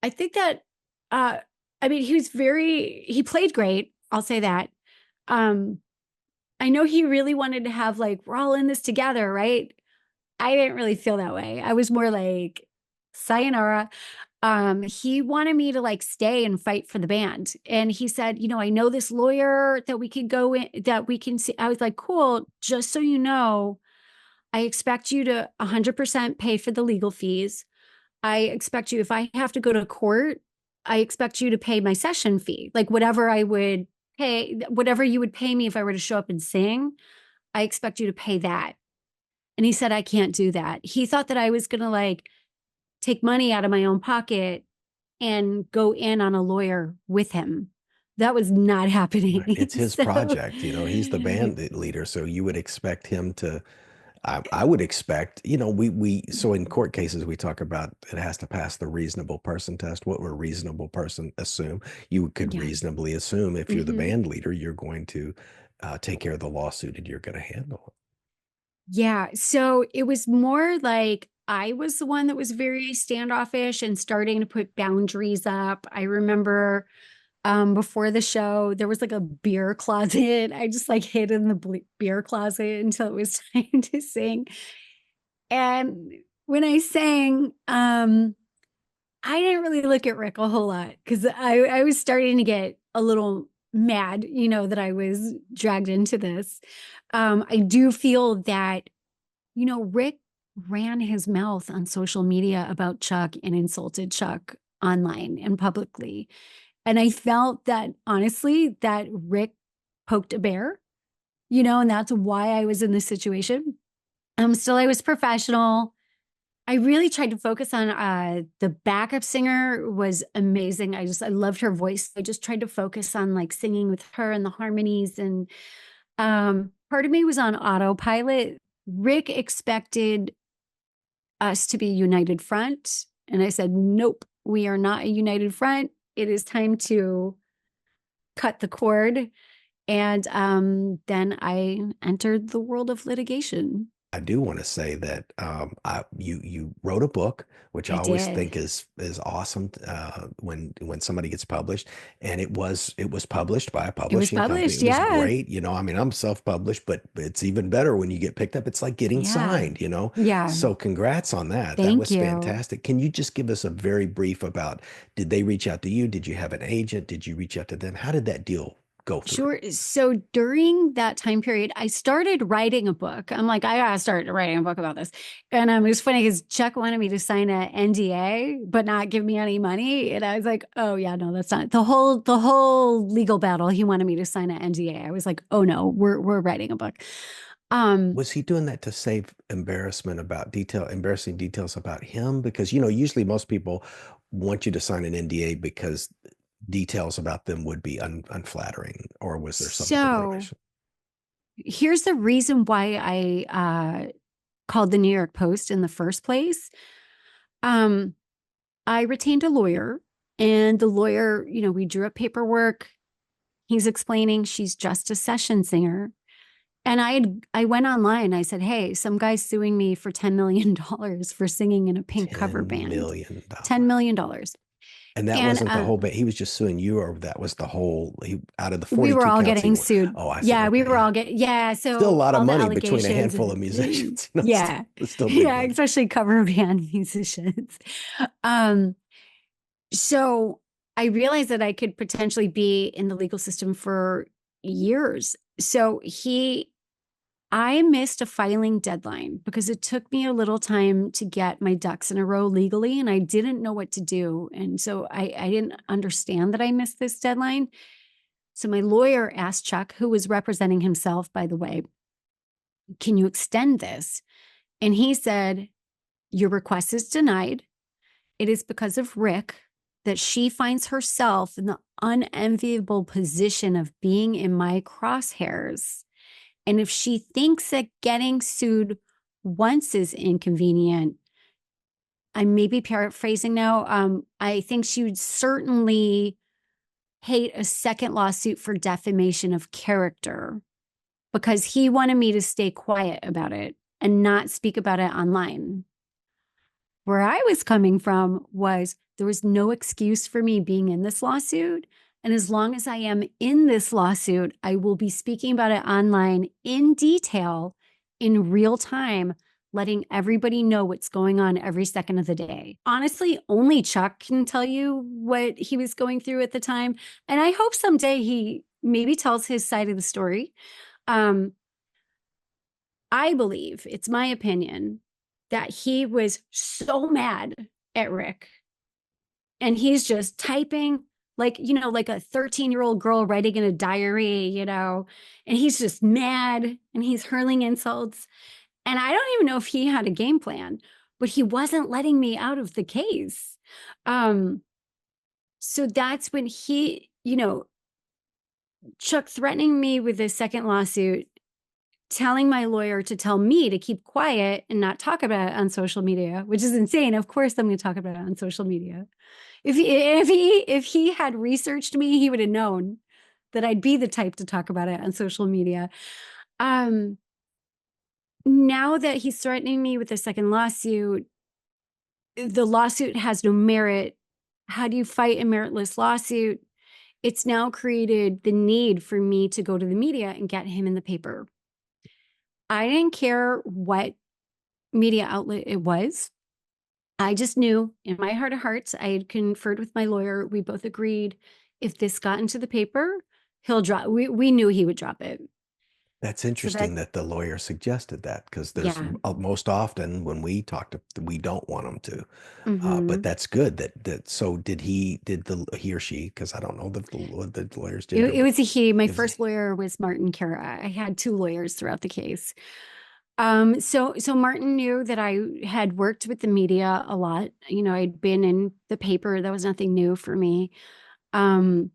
I think that, uh, I mean, he played great. I'll say that. Um, I know he really wanted to have like, we're all in this together, right? I didn't really feel that way. I was more like, sayonara. He wanted me to like stay and fight for the band. And he said, I know this lawyer that we could go in, that we can see. I was like, cool. Just so you know, I expect you to 100% pay for the legal fees. I expect you, if I have to go to court, I expect you to pay my session fee, like whatever I would pay, whatever you would pay me if I were to show up and sing. I expect you to pay that. And he said, I can't do that. He thought that I was going to like take money out of my own pocket and go in on a lawyer with him. That was not Right. happening. It's his So, project. He's the band leader, so you would expect him to. I would expect, so in court cases, we talk about it has to pass the reasonable person test. What would a reasonable person assume? You could yeah. reasonably assume if you're the Hmm. band leader, you're going to take care of the lawsuit and you're going to handle Yeah. So it was more like I was the one that was very standoffish and starting to put boundaries up. I remember before the show, there was like a beer closet. I just like hid in the beer closet until it was time to sing. And when I sang, I didn't really look at Rick a whole lot because I was starting to get a little mad, that I was dragged into this. I do feel that, Rick ran his mouth on social media about Chuck and insulted Chuck online and publicly. And I felt that honestly, that Rick poked a bear, and that's why I was in this situation. Still, I was professional. I really tried to focus on the backup singer was amazing. I loved her voice. I just tried to focus on like singing with her and the harmonies. And part of me was on autopilot. Rick expected us to be united front. And I said, nope, we are not a united front. It is time to cut the cord. And then I entered the world of litigation. I do want to say that you wrote a book, which I I always did. think is awesome when somebody gets published, and it was published by a It was publishing company. published. It was Yeah. great. I mean, I'm self-published, but it's even better when you get picked up. It's like getting Yeah. signed. Yeah. So congrats on that. That Thank was you. fantastic. Can you just give us a very brief about, did they reach out to you? Did you have an agent? Did you reach out to them? How did that deal go through? Sure. So during that time period, I started writing a book. I'm like, I gotta start writing a book about this. And it was funny because Chuck wanted me to sign an NDA, but not give me any money. And I was like, oh yeah, no, that's not the whole legal battle. He wanted me to sign an NDA. I was like, oh no, we're writing a book. Um, Was he doing that to save embarrassing details about him? Because, usually most people want you to sign an NDA because details about them would be unflattering, or was there some other so motivation? here's the reason why I called the New York Post in the first place. Um, I retained a lawyer, and the lawyer, we drew up paperwork. He's explaining she's just a session singer. And I went online. I said, hey, some guy's suing me for $10 million for singing in a Pink cover $10 band. million. $10 million. Dollars. And that And wasn't the whole bit. He was just suing you, or that was the whole, out of the we were 42 all counts he getting won. sued. Oh, I see. Yeah, we Okay. were Yeah. all getting, yeah. Still a So lot of all the money between a allegations handful of and musicians. yeah, It's still big yeah, money. especially cover band musicians. Um, So I realized that I could potentially be in the legal system for years. I missed a filing deadline because it took me a little time to get my ducks in a row legally, and I didn't know what to do. And so I didn't understand that I missed this deadline. So my lawyer asked Chuck, who was representing himself, by the way, can you extend this? And he said, your request is denied. It is because of Rick that she finds herself in the unenviable position of being in my crosshairs. And if she thinks that getting sued once is inconvenient, I may be paraphrasing now. I think she would certainly hate a second lawsuit for defamation of character because he wanted me to stay quiet about it and not speak about it online. Where I was coming from was there was no excuse for me being in this lawsuit. And as long as I am in this lawsuit, I will be speaking about it online in detail, in real time, letting everybody know what's going on every second of the day. Honestly, only Chuck can tell you what he was going through at the time. And I hope someday he maybe tells his side of the story. Um, I believe, it's my opinion, that he was so mad at Rick and he's just typing like, like a 13-year-old girl writing in a diary, and he's just mad and he's hurling insults. And I don't even know if he had a game plan, but he wasn't letting me out of the case. So that's when Chuck threatening me with a second lawsuit, telling my lawyer to tell me to keep quiet and not talk about it on social media, which is insane. Of course, I'm going to talk about it on social media. If he had researched me, he would have known that I'd be the type to talk about it on social media. Now that he's threatening me with a second lawsuit, the lawsuit has no merit. How do you fight a meritless lawsuit? It's now created the need for me to go to the media and get him in the paper. I didn't care what media outlet it was. I just knew in my heart of hearts, I had conferred with my lawyer. We both agreed if this got into the paper, he'll drop. We knew he would drop it. That's So that, interesting that the lawyer suggested that because there's yeah. most often when we talk to, we don't want them to. But Mm-hmm. that's good that so he or she, because I don't know what the lawyers did. It was a he. My It was first lawyer was Martin Kara. I had two lawyers throughout the case. So Martin knew that I had worked with the media a lot. I'd been in the paper. That was nothing new for me. Um,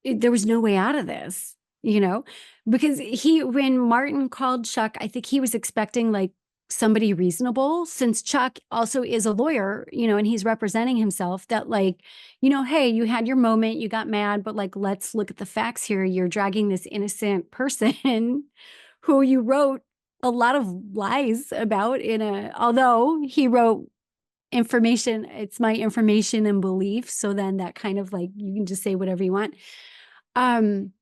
there was no way out of this, because when Martin called Chuck, I think he was expecting like somebody reasonable, since Chuck also is a lawyer, and he's representing himself, that like, hey, you had your moment, you got mad, but like, let's look at the facts here. You're dragging this innocent person who you wrote a lot of lies about although he wrote information, it's my information and belief. So then that kind of like, you can just say whatever you want. Um,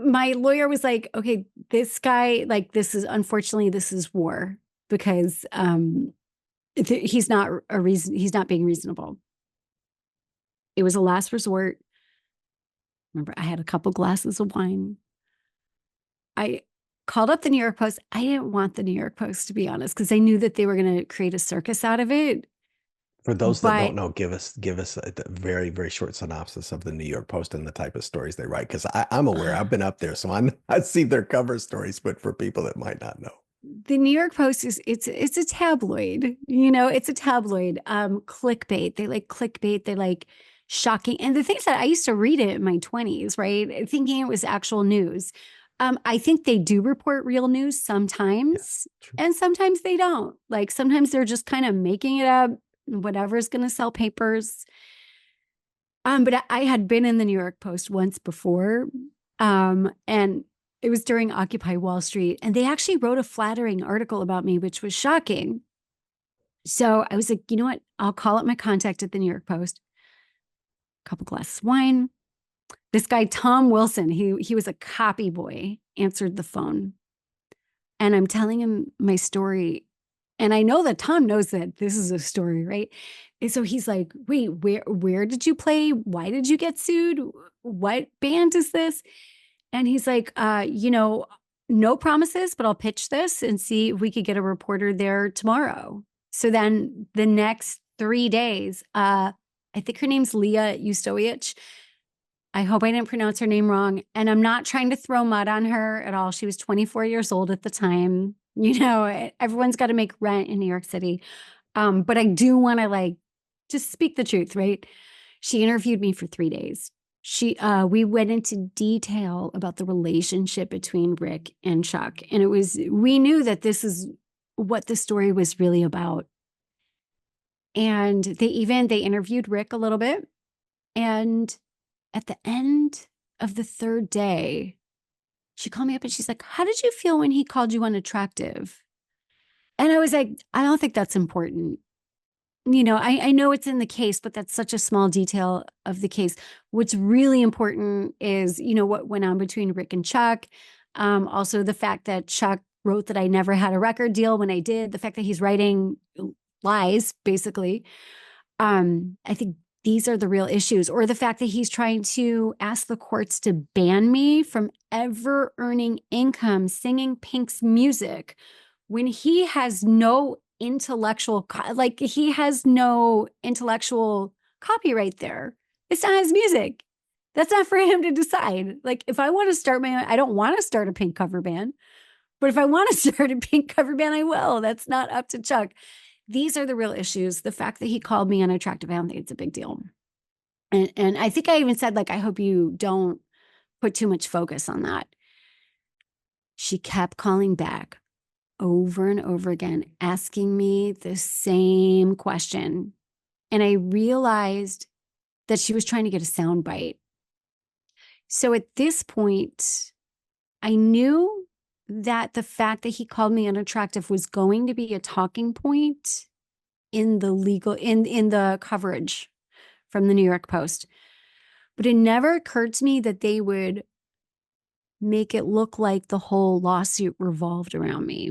my lawyer was like, okay, this guy, like, unfortunately, this is war because he's not being reasonable. It was a last resort. Remember, I had a couple glasses of wine. I called up the New York Post. I didn't want the New York Post, to be honest, because I knew that they were going to create a circus out of it. For those that don't But know, give us a very, very short synopsis of the New York Post and the type of stories they write. Because I'm aware, I've been up there, so I see their cover stories. But for people that might not know, the New York Post it's a tabloid, it's a tabloid. Clickbait. They like clickbait. They like shocking. And the things that I used to read it in my 20s, right? Thinking it was actual news. I think they do report real news yeah, sometimes, true. and sometimes they don't. Like sometimes they're just kind of making it up, whatever's going to sell papers. But I had been in the New York Post once before, and it was during Occupy Wall Street, and they actually wrote a flattering article about me, which was shocking. So I was like, you know what? I'll call up my contact at the New York Post. A couple glasses of wine. This guy, Tom Wilson, he was a copy boy, answered the phone. And I'm telling him my story. And I know that Tom knows that this is a story, right? And so he's like, wait, where did you play? Why did you get sued? What band is this? And he's like, no promises, but I'll pitch this and see if we could get a reporter there tomorrow. So then the next 3 days, I think her name's Leah Ustowicz. I hope I didn't pronounce her name wrong. And I'm not trying to throw mud on her at all. She was 24 years old at the time. Everyone's got to make rent in New York City. But I do want to like just speak the truth, right? She interviewed me for 3 days. We went into detail about the relationship between Rick and Chuck. And we knew that this is what the story was really about. And they interviewed Rick a little bit. And at the end of the third day, she called me up and she's like, "How did you feel when he called you unattractive?" And I was like, "I don't think that's important. I know it's in the case, but that's such a small detail of the case. What's really important is, what went on between Rick and Chuck. Also, the fact that Chuck wrote that I never had a record deal when I did, the fact that he's writing lies, basically. I think these are the real issues, or the fact that he's trying to ask the courts to ban me from ever earning income singing Pink's music when he has no he has no intellectual copyright there. It's not his music. That's not for him to decide. Like, if I want to start I don't want to start a Pink cover band, but if I want to start a Pink cover band, I will. That's not up to Chuck. These are the real issues. The fact that he called me unattractive, I don't think it's a big deal. And I think I even said, like, I hope you don't put too much focus on that. She kept calling back over and over again, asking me the same question. And I realized that she was trying to get a sound bite. So at this point, I knew that the fact that he called me unattractive was going to be a talking point in the coverage from the New York Post. But it never occurred to me that they would make it look like the whole lawsuit revolved around me.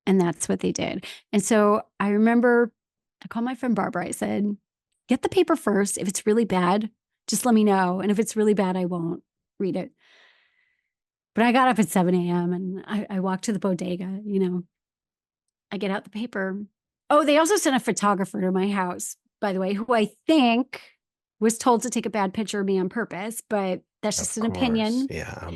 And that's what they did. And so I remember I called my friend Barbara. I said, "Get the paper first. If it's really bad, just let me know. And if it's really bad, I won't read it." But I got up at 7 a.m. and I walked to the bodega, I get out the paper. Oh, they also sent a photographer to my house, by the way, who I think was told to take a bad picture of me on purpose, but that's just Of an course. opinion. Yeah.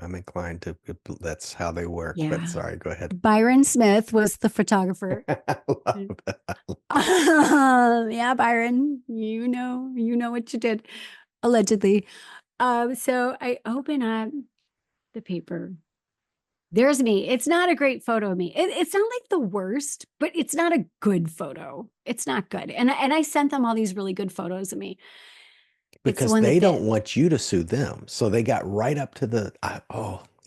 I'm inclined to, that's how they work, but Yeah. sorry, go ahead. Byron Smith was the photographer. I love that. Yeah, Byron, you know what you did, allegedly. So I open up the paper. There's me. It's not a great photo of me. It's not like the worst, but it's not a good photo. It's not good. And I sent them all these really good photos of me. It's the Because one that they don't fit. want you to sue them. So they got right up to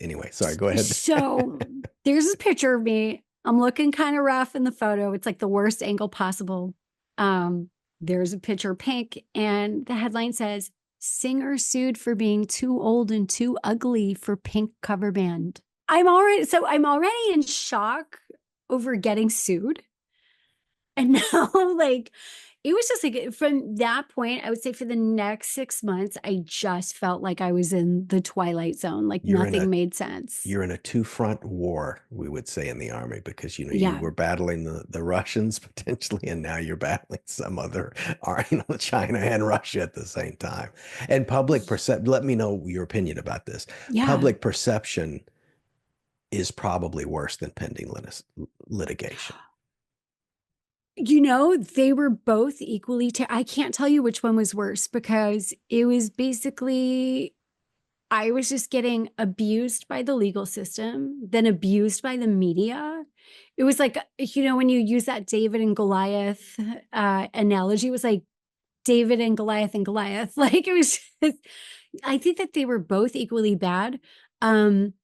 anyway, sorry, go ahead. So there's this picture of me. I'm looking kind of rough in the photo. It's like the worst angle possible. Um, there's a picture of Pink, and the headline says, "Singer sued for being too old and too ugly for Pink cover band." I'm already in shock over getting sued. And now, like, it was just like from that point, I would say for the next 6 months, I just felt like I was in the twilight zone. Like You're in nothing a made sense. you're in a two-front war, we would say in the army, because you Yeah. were battling the Russians potentially, and now you're battling some other, China and Russia at the same time. And public perception, let me know your opinion about this. Yeah. Public perception is probably worse than pending litigation. They were both equally, I can't tell you which one was worse because it was basically, I was just getting abused by the legal system, then abused by the media. It was like, when you use that David and Goliath analogy, it was like David and Goliath and Goliath. Like it was just, I think that they were both equally bad. Um,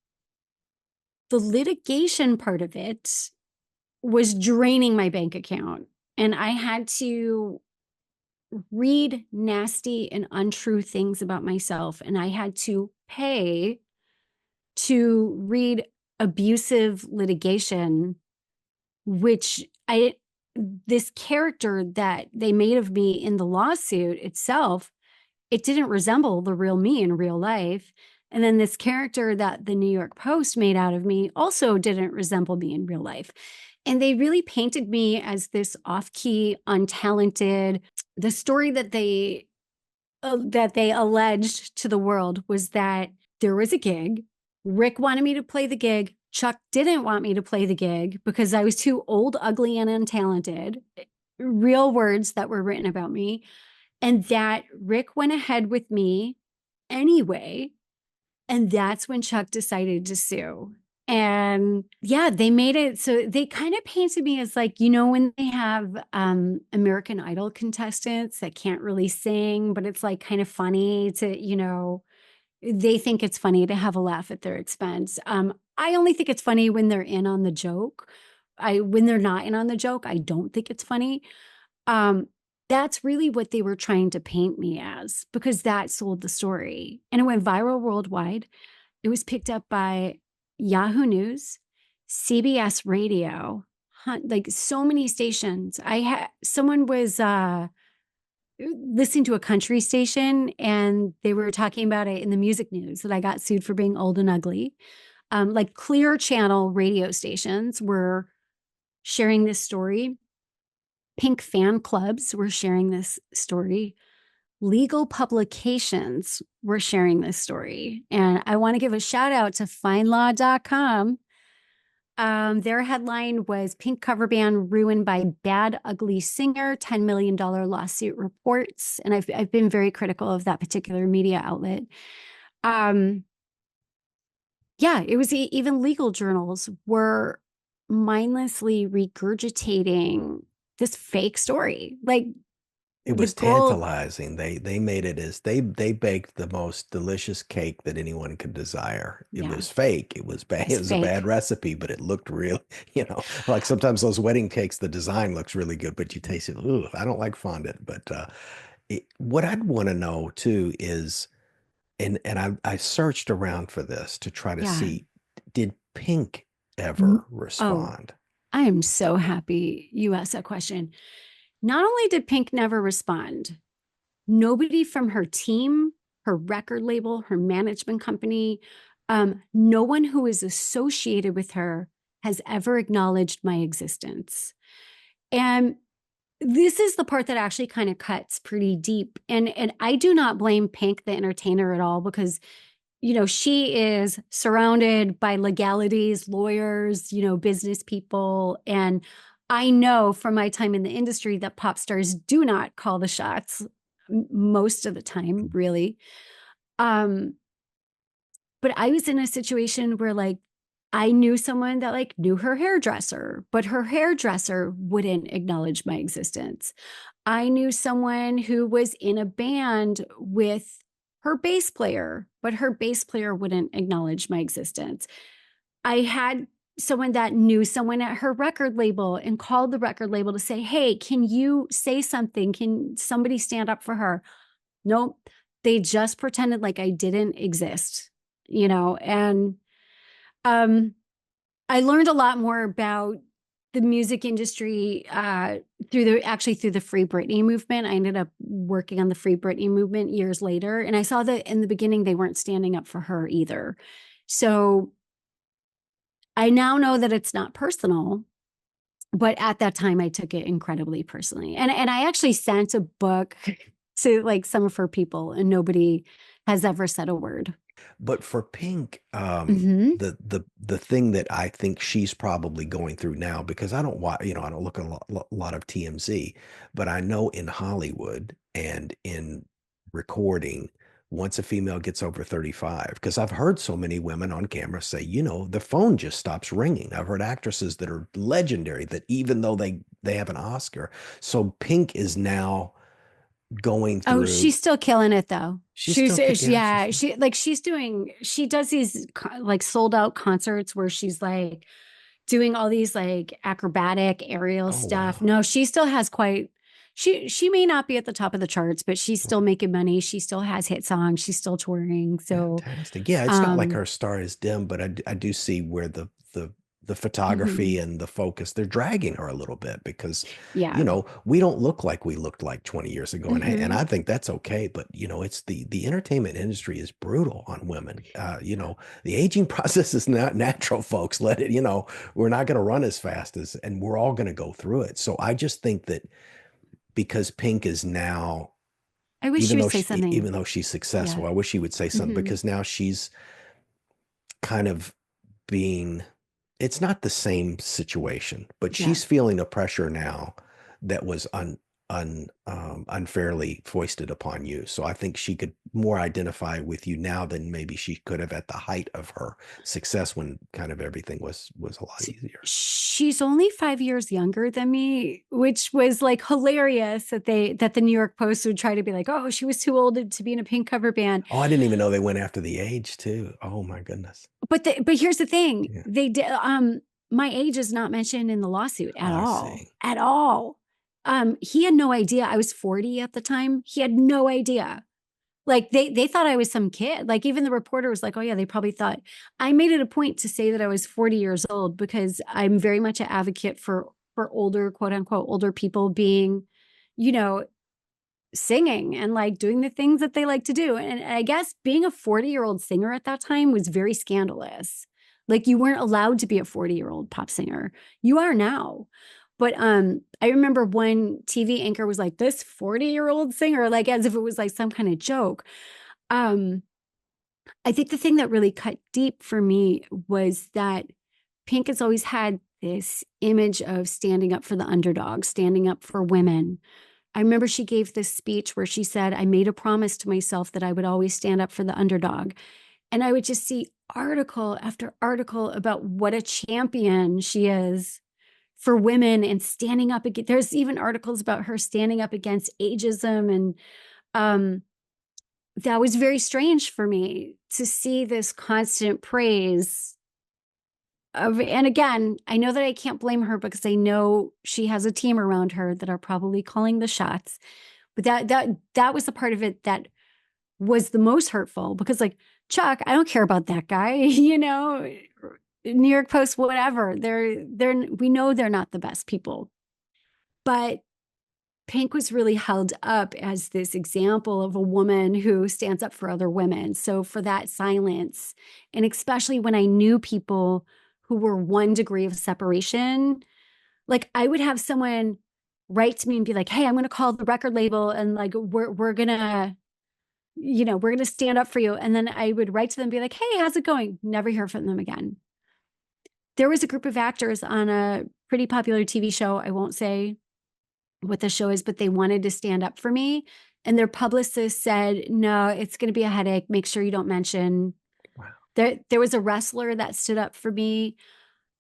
the litigation part of it was draining my bank account. And I had to read nasty and untrue things about myself. And I had to pay to read abusive litigation, which this character that they made of me in the lawsuit itself, it didn't resemble the real me in real life. And then this character that the New York Post made out of me also didn't resemble me in real life. And they really painted me as this off-key, untalented. The story that they alleged to the world was that there was a gig. Rick wanted me to play the gig. Chuck didn't want me to play the gig because I was too old, ugly, and untalented. Real words that were written about me. And that Rick went ahead with me anyway. And that's when Chuck decided to sue. And yeah, they made it so they kind of painted me as like, when they have American Idol contestants that can't really sing, but it's like kind of funny to, they think it's funny to have a laugh at their expense. I only think it's funny when they're in on the joke. I When they're not in on the joke, I don't think it's funny. Um, that's really what they were trying to paint me as because that sold the story. And it went viral worldwide. It was picked up by Yahoo News, CBS Radio, like so many stations. I had someone was listening to a country station and they were talking about it in the music news that I got sued for being old and ugly. Like clear channel radio stations were sharing this story. Pink fan clubs were sharing this story. Legal publications were sharing this story. And I want to give a shout out to findlaw.com. Their headline was Pink cover band ruined by bad, ugly singer, $10 million lawsuit reports. And I've been very critical of that particular media outlet. Um, yeah, it was even legal journals were mindlessly regurgitating this fake story. Like It the was girl, tantalizing. They made it as they baked the most delicious cake that anyone could desire. It yeah, was fake. It was bad. It it's was a bad fake. recipe, but it looked real. Like sometimes those wedding cakes, the design looks really good, but you taste it. Ooh, I don't like fondant. But what I'd want to know too is, and I searched around for this to try to Yeah. see, did Pink N- ever Oh, respond? I am so happy you asked that question. Not only did Pink never respond, nobody from her team, her record label, her management company, no one who is associated with her has ever acknowledged my existence. And this is the part that actually kind of cuts pretty deep. And I do not blame Pink, the entertainer, at all because she is surrounded by legalities, lawyers, business people. And I know from my time in the industry that pop stars do not call the shots most of the time, really. Um, but I was in a situation where like I knew someone that like knew her hairdresser, but her hairdresser wouldn't acknowledge my existence. I knew someone who was in a band with her bass player, but her bass player wouldn't acknowledge my existence. I had someone that knew someone at her record label and called the record label to say, "Hey, can you say something? Can somebody stand up for her?" Nope. They just pretended like I didn't exist, and um I learned a lot more about the music industry through the Free Britney movement. I ended up working on the Free Britney movement years later, and I saw that in the beginning they weren't standing up for her either. So I now know that it's not personal, but at that time I took it incredibly personally. And I actually sent a book to like some of her people, and nobody has ever said a word. But for Pink, Hmm. the thing that I think she's probably going through now, because I don't watch, I don't look at a lot of TMZ, but I know in Hollywood and in recording, once a female gets over 35, because I've heard so many women on camera say, the phone just stops ringing. I've heard actresses that are legendary that even though they have an Oscar, so Pink is now going Oh, through. she's still killing it though. She's still, yeah, she's Yeah, she does these like sold out concerts where she's like doing all these like acrobatic aerial oh stuff. wow. No, she still has quite, she may not be at the top of the charts, but she's still making money. She still has hit songs. She's still touring. So, Fantastic. Yeah, it's not like um, her star is dim, but I do see where the photography mhm, and the focus, they're dragging her a little bit because, yeah. we don't look like we looked like 20 years ago. And and Hmm. I think that's okay, but it's the entertainment industry is brutal on women. The aging process is not natural, folks. Let it, we're not going to run as fast as, and we're all going to go through it. So I just think that because Pink is now, I wish she would say even something. though she's Yeah. successful, I wish she would say something Hmm. because now she's kind of being, it's not the same situation, but Yeah. she's feeling a pressure now that was unfairly foisted upon you. So I think she could more identify with you now than maybe she could have at the height of her success when kind of everything was a lot easier. She's only 5 years younger than me, which was like hilarious that the New York Post would try to be like, oh, she was too old to be in a Pink cover band. Oh, I didn't even know they went after the age too. Oh my goodness. But here's the thing. Yeah. They did my age is not mentioned in the lawsuit at I all. see. At all. He had no idea. I was 40 at the time. He had no idea. Like they thought I was some kid. Like even the reporter was like, "Oh yeah, they probably thought." I made it a point to say that I was 40 years old because I'm very much an advocate for older, quote unquote, older people being, you know, singing and like doing the things that they like to do. And I guess being a 40-year-old singer at that time was very scandalous. Like you weren't allowed to be a 40-year-old pop singer. You are now. But I remember one TV anchor was like, this 40-year-old singer, like as if it was like some kind of joke. Um, I think the thing that really cut deep for me was that Pink has always had this image of standing up for the underdog, standing up for women. I remember she gave this speech where she said, I made a promise to myself that I would always stand up for the underdog. And I would just see article after article about what a champion she is for women and standing up against. There's even articles about her standing up against ageism. And um, that was very strange for me to see this constant praise of, and again, I know that I can't blame her because I know she has a team around her that are probably calling the shots. But that was the part of it that was the most hurtful because like Chuck, I don't care about that guy, New York Post, whatever. We know they're not the best people. But Pink was really held up as this example of a woman who stands up for other women. So for that silence, and especially when I knew people who were 1 degree of separation, like I would have someone write to me and be like, "Hey, I'm going to call the record label and like we're going to we're going to stand up for you." And then I would write to them and be like, "Hey, how's it going?" Never hear from them again. There was a group of actors on a pretty popular TV show. I won't say what the show is, but they wanted to stand up for me. And their publicist said, no, it's going to be a headache. Make sure you don't mention. Wow. There was a wrestler that stood up for me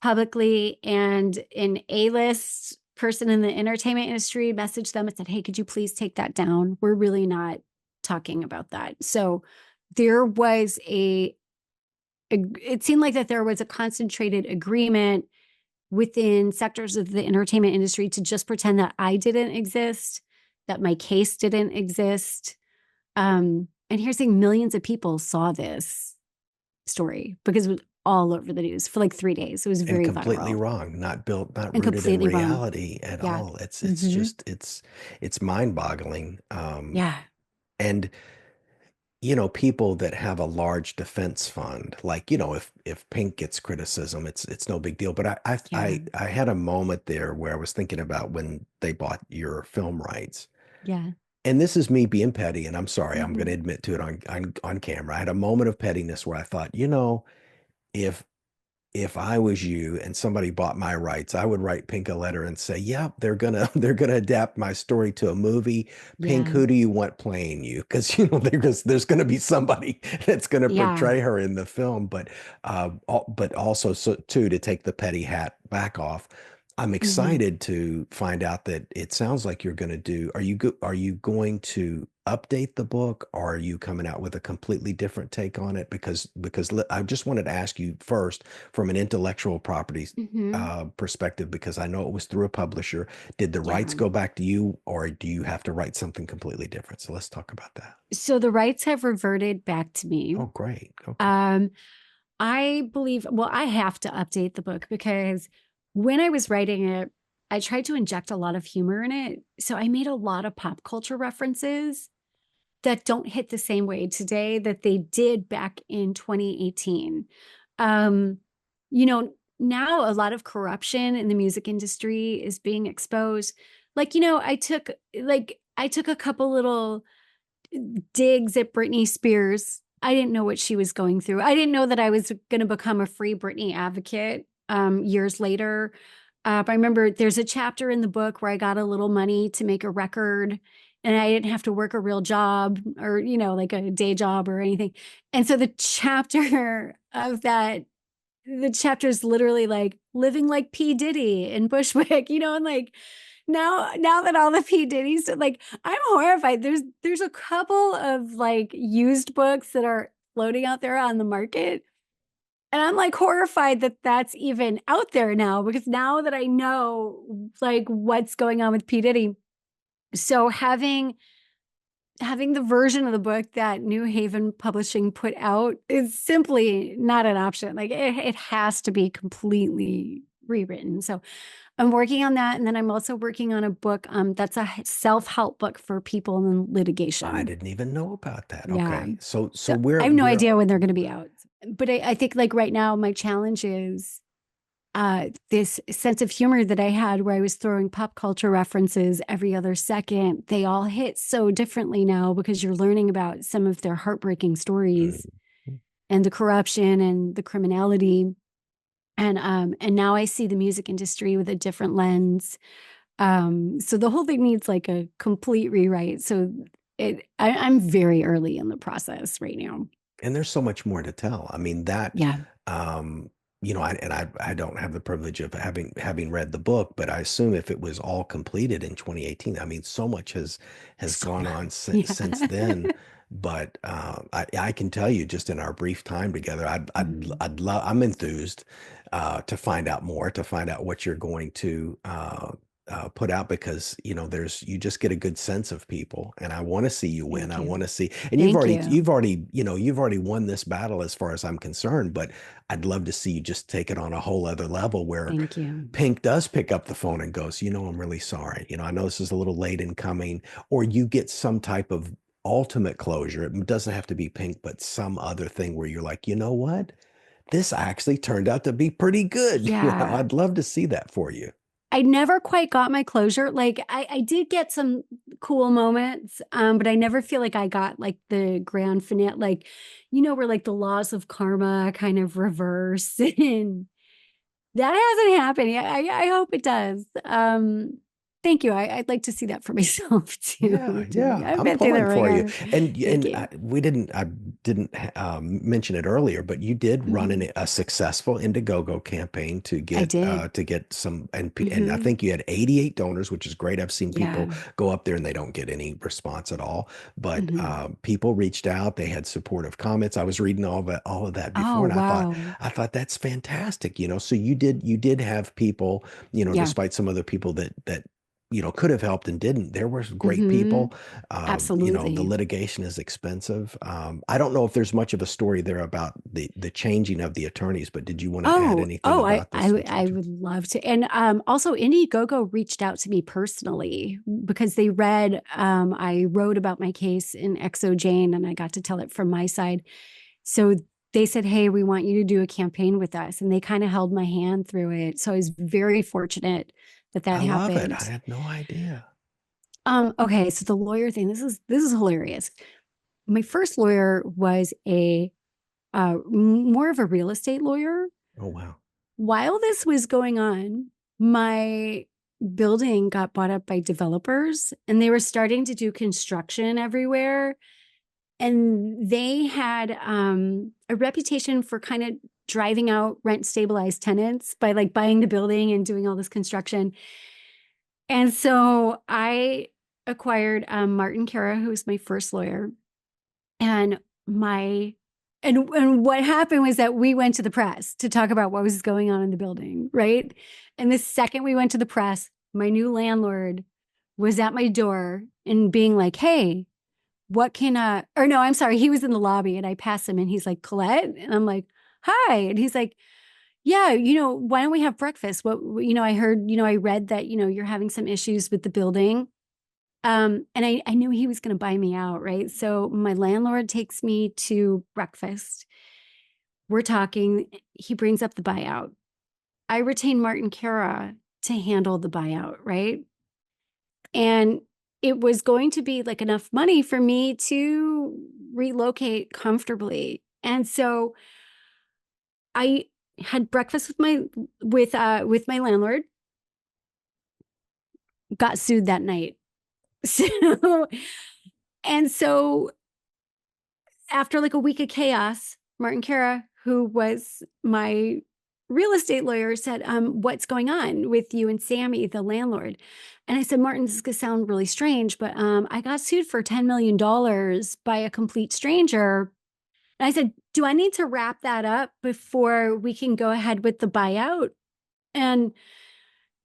publicly, and an A-list person in the entertainment industry messaged them and said, hey, could you please take that down? We're really not talking about that. So there was it seemed like that there was a concentrated agreement within sectors of the entertainment industry to just pretend that I didn't exist, that my case didn't exist. And here's saying millions of people saw this story because it was all over the news for like 3 days. It was And very completely viral wrong, not built, not and rooted in completely wrong. reality at Yeah. all. It's Mm-hmm. just it's mind-boggling. Yeah. And people that have a large defense fund, like, if Pink gets criticism, it's no big deal. But Yeah. I had a moment there where I was thinking about when they bought your film rights. Yeah. And this is me being petty, and I'm sorry, I'm going Mm-hmm. to admit to it on camera. I had a moment of pettiness where I thought, if I was you and somebody bought my rights, I would write Pink a letter and say, "Yep, they're gonna adapt my story to a movie. Pink, Yeah. who do you want playing you?" Because there's gonna be somebody that's gonna Yeah. portray her in the film, but also so, too, to take the petty hat back off. I'm Mm-hmm. excited to find out that it sounds like you're going to do. Are you going to update the book, or are you coming out with a completely different take on it? Because I just wanted to ask you first from an intellectual property Mm-hmm. perspective, because I know it was through a publisher. Did the rights Yeah. go back to you, or do you have to write something completely different? So let's talk about that. So the rights have reverted back to me. Oh, great. Okay. Um, I believe, well, I have to update the book because when I was writing it, I tried to inject a lot of humor in it. So I made a lot of pop culture references that don't hit the same way today that they did back in 2018. Um, you know, now a lot of corruption in the music industry is being exposed. Like, I took a couple little digs at Britney Spears. I didn't know what she was going through. I didn't know that I was going to become a free Britney advocate years later. I remember there's a chapter in the book where I got a little money to make a record and I didn't have to work a real job or, like a day job or anything. And so the chapter of that, the chapter is literally like living like P. Diddy in Bushwick, and like now that all the P. Diddy's like, I'm horrified. There's a couple of like used books that are floating out there on the market. And I'm like horrified that that's even out there now because now that I know like what's going on with P. Diddy. So having the version of the book that New Haven Publishing put out is simply not an option. Like it has to be completely rewritten. So I'm working on that. And then I'm also working on a book that's a self-help book for people in I litigation. didn't even know about that. Yeah. Okay. So So where I have no where idea when they're going to be out. But I think like right now, my challenge is this sense of humor that I had where I was throwing pop culture references every other second. They all hit so differently now because you're learning about some of their heartbreaking stories Mhm. and the corruption and the criminality. And now I see the music industry with a different lens. So the whole thing needs like a complete rewrite. So I'm very early in the process right now. And there's so much more to tell. I mean, that, Yeah. um, I don't have the privilege of having read the book, but I assume if it was all completed in 2018, I mean, so much has So gone much. on Yeah. since then. But I can tell you, just in our brief time together, Mhm. I'd love. I'm enthused to find out more, to find out what you're going to put out, because there's you just get a good sense of people, and I want to see you win. Thank I want you. to see, and Thank you. you've already won this battle as far as I'm concerned, but I'd love to see you just take it on a whole other level where Thank you. Pink does pick up the phone and goes, I'm really sorry. I know this is a little late in coming, or you get some type of ultimate closure. It doesn't have to be Pink, but some other thing where you're like, you know what? This actually turned out to be pretty good. Yeah. I'd love to see that for you. I never quite got my closure. Like I did get some cool moments, but I never feel like I got like the grand finale, like, where like the laws of karma kind of reverse and that hasn't happened yet. I hope it does. Thank you. I'd like to see that for myself Yeah, too. yeah, I've I'm been through the pulling for you. ringer. And Thank and you. I didn't mention it earlier, but you did run Mhm. a successful Indiegogo campaign I did. to get some, and I Hmm. think you had 88 donors, which is great. I've seen people Yeah. go up there and they don't get any response at all, but Hmm. people reached out. They had supportive comments. I was reading all of that before, Oh, and wow. I thought that's fantastic. So you did have people, Yeah. despite some other people that could have helped and didn't. There were great Hmm. people. The Absolutely. litigation is expensive. I don't know if there's much of a story there about the changing of the attorneys, but did you want to add Oh, anything oh, I, about the I, switch of I attorneys? would love to. And also, Indiegogo reached out to me personally because they read, I wrote about my case in Exo Jane and I got to tell it from my side. So they said, hey, we want you to do a campaign with us. And they kind of held my hand through it. So I was very fortunate that I that love it. I happened. had no idea. Okay, so the lawyer thing, this is hilarious. My first lawyer was a more of a real estate lawyer. Oh, wow. While this was going on, my building got bought up by developers and they were starting to do construction everywhere. And they had a reputation for kind of driving out rent stabilized tenants by like buying the building and doing all this construction. And so I acquired Martin Kara, who was my first lawyer. And my and what happened was that we went to the press to talk about what was going on in the building, right? And the second we went to the press, my new landlord was at my door and being like, "Hey, what can or no, I'm sorry, he was in the lobby and I passed him and he's like, "Collette?" And I'm like, "Hi." And he's like, "Yeah, why don't we have breakfast? I heard, I read that, you're having some issues with the building." And I knew he was going to buy me out, right? So my landlord takes me to breakfast. We're talking. He brings up the buyout. I retain Martin Kara to handle the buyout, right? And it was going to be like enough money for me to relocate comfortably. And so I had breakfast with my landlord. got sued that night. So, and so after like a week of chaos, Martin Cara, who was my real estate lawyer, said, what's going on with you and Sammy, the landlord? And I said, Martin, this is going to sound really strange, but I got sued for $10 million by a complete stranger. And I said, do I need to wrap that up before we can go ahead with the buyout? And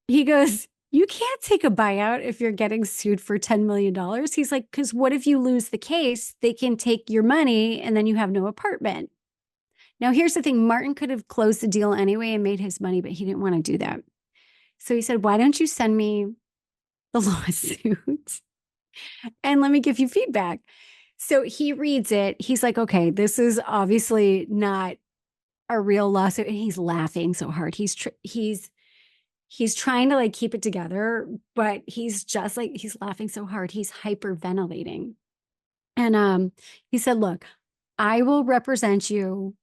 he goes, you can't take a buyout if you're getting sued for $10 million. He's like, because what if you lose the case? They can take your money and then you have no apartment. Now, here's the thing. Martin could have closed the deal anyway and made his money, but he didn't want to do that. So he said, why don't you send me the lawsuit and let me give you feedback? So he reads it. He's like, okay, this is obviously not a real lawsuit. And he's laughing so hard. He's trying to like keep it together, but he's just like, he's laughing so hard. He's hyperventilating. And he said, look, I will represent you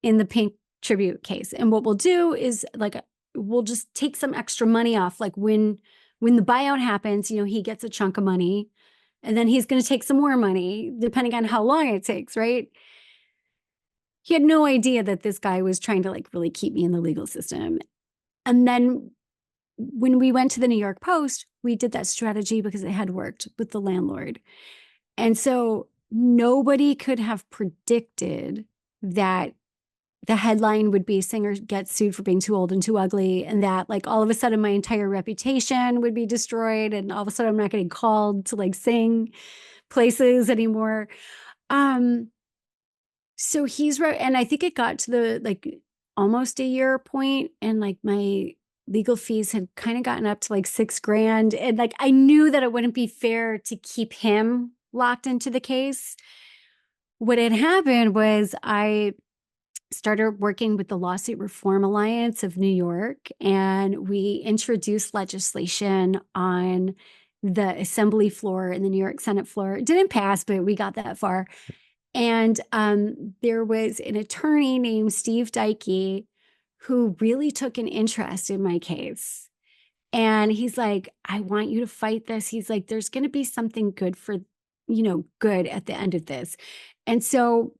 in the pink tribute case. And what we'll do is like, we'll just take some extra money off. Like when the buyout happens, you know, he gets a chunk of money and then he's going to take some more money depending on how long it takes. Right. He had no idea that this guy was trying to like really keep me in the legal system. And then when we went to the New York Post, we did that strategy because it had worked with the landlord. And so nobody could have predicted that the headline would be singer gets sued for being too old and too ugly, and that like all of a sudden my entire reputation would be destroyed, and all of a sudden I'm not getting called to like sing places anymore. Um, so he's right, and I think it got to the like almost a year point, and like my legal fees had kind of gotten up to like $6,000, and like I knew that it wouldn't be fair to keep him locked into the case. What had happened was I started working with the Lawsuit Reform Alliance of New York, and we introduced legislation on the assembly floor and the New York Senate floor. It didn't pass, but we got that far. And there was an attorney named Steve Dykey who really took an interest in my case. And he's like, I want you to fight this. He's like, there's going to be something good for, you know, good at the end of this. And so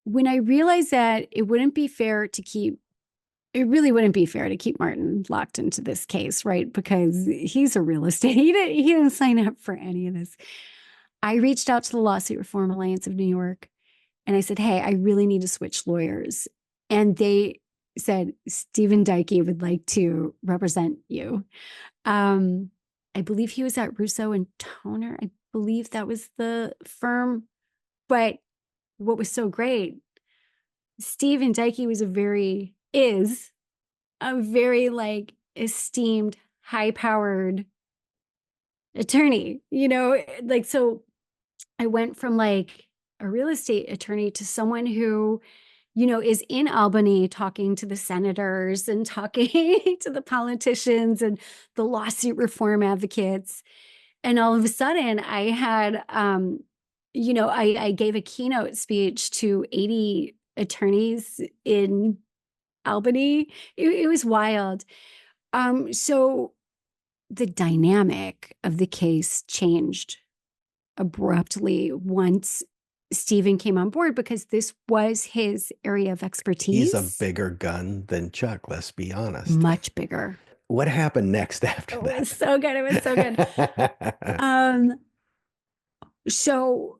when I realized that it wouldn't be fair to keep, it really wouldn't be fair to keep Martin locked into this case, right? Because he's a real estate, he didn't sign up for any of this. I reached out to the Lawsuit Reform Alliance of New York and I said, hey, I really need to switch lawyers. And they said, Stephen Dykey would like to represent you. I believe he was at Russo and Toner. I believe that was the firm. But what was so great, Stephen Dykey is a very like esteemed, high-powered attorney, you know, like, so I went from like a real estate attorney to someone who, you know, is in Albany talking to the senators and talking to the politicians and the lawsuit reform advocates. And all of a sudden I had, you know, I gave a keynote speech to 80 attorneys in Albany. It was wild. So the dynamic of the case changed abruptly once Stephen came on board because this was his area of expertise. He's a bigger gun than Chuck, let's be honest. Much bigger. What happened next after that? It was so good. It was so good. So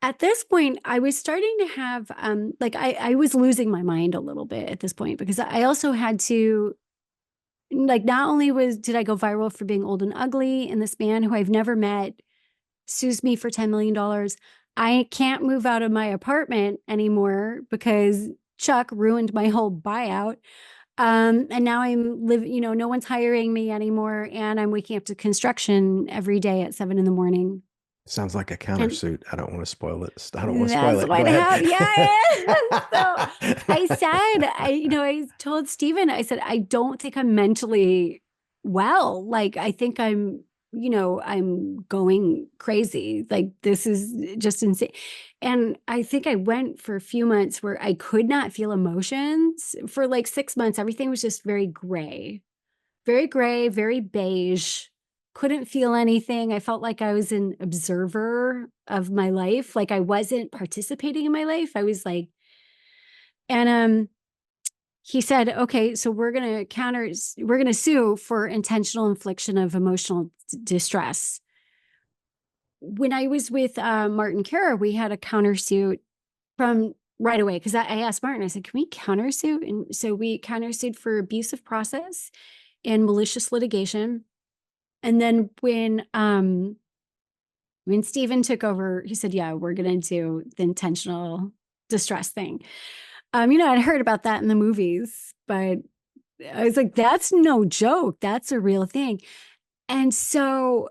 at this point, I was starting to have, like, I was losing my mind a little bit at this point because I also had to, like, not only did I go viral for being old and ugly, and this man who I've never met sues me for $10 million. I can't move out of my apartment anymore because Chuck ruined my whole buyout. And now I'm living, you know, no one's hiring me anymore. And I'm waking up to construction every day at 7 a.m. Sounds like a countersuit. I don't want to spoil it. I don't want to That's spoil it. what Go ahead. Yeah. So I said, I told Stephen, I said, I don't think I'm mentally well. Like, I think I'm, I'm going crazy. Like, this is just insane. And I think I went for a few months where I could not feel emotions for like 6 months. Everything was just very gray, very beige, couldn't feel anything. I felt like I was an observer of my life. Like I wasn't participating in my life. I was like, and he said, okay, so we're going to sue for intentional infliction of emotional distress. When I was with Martin Kara, we had a countersuit from right away because I asked Martin, I said, can we countersue? And so we countersued for abuse of process and malicious litigation. And then when Stephen took over, he said, yeah, we're going to do the intentional distress thing. I'd heard about that in the movies, but I was like, that's no joke. That's a real thing. And so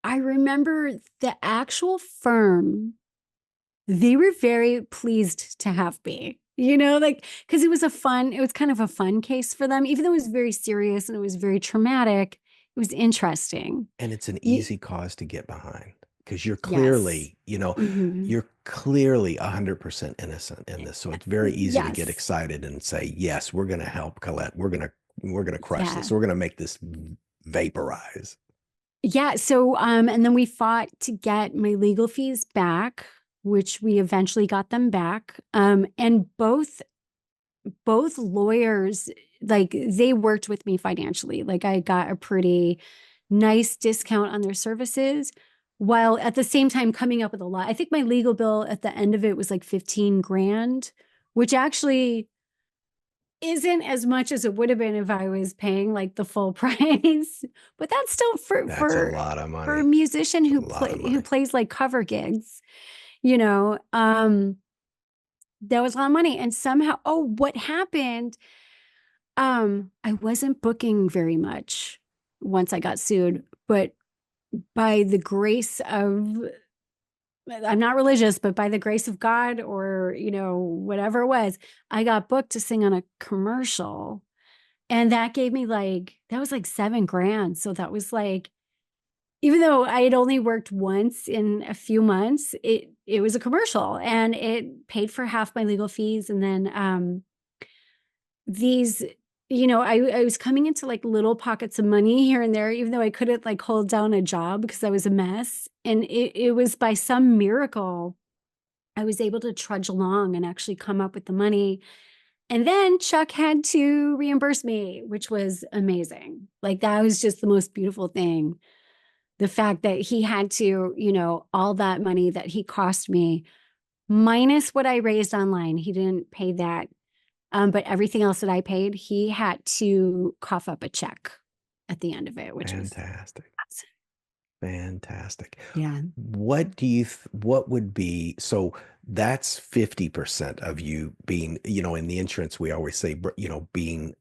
I remember the actual firm, they were very pleased to have me, like, because it was kind of a fun case for them, even though it was very serious and it was very traumatic. It was interesting. And it's an easy cause to get behind because Yes. Hmm. you're clearly 100% innocent in this. So it's very easy to get Yes. excited and say, yes, we're going to help Collette. We're going to crush Yeah. this. We're going to make this vaporize. Yeah. So, and then we fought to get my legal fees back, which we eventually got them back. And both lawyers, like they worked with me financially. Like I got a pretty nice discount on their services while at the same time coming up with a lot. I think my legal bill at the end of it was like 15 grand, which actually isn't as much as it would have been if I was paying like the full price. But that's still for That's a for lot of for a money. musician It's a lot of who money. plays like cover gigs, you know. That was a lot of money. And somehow, oh, what happened? I wasn't booking very much once I got sued, but by the grace of, I'm not religious, but by the grace of God or, whatever it was, I got booked to sing on a commercial. And that gave me that was like 7 grand. So that was like, even though I had only worked once in a few months, it was a commercial and it paid for half my legal fees. And then these, I was coming into like little pockets of money here and there, even though I couldn't like hold down a job because I was a mess. And it was by some miracle, I was able to trudge along and actually come up with the money. And then Chuck had to reimburse me, which was amazing. Like that was just the most beautiful thing. The fact that he had to, all that money that he cost me, minus what I raised online, he didn't pay that. But everything else that I paid, he had to cough up a check at the end of it, which was Fantastic. awesome. Fantastic. Yeah. What would be, so that's 50% of you being, in the insurance, we always say, being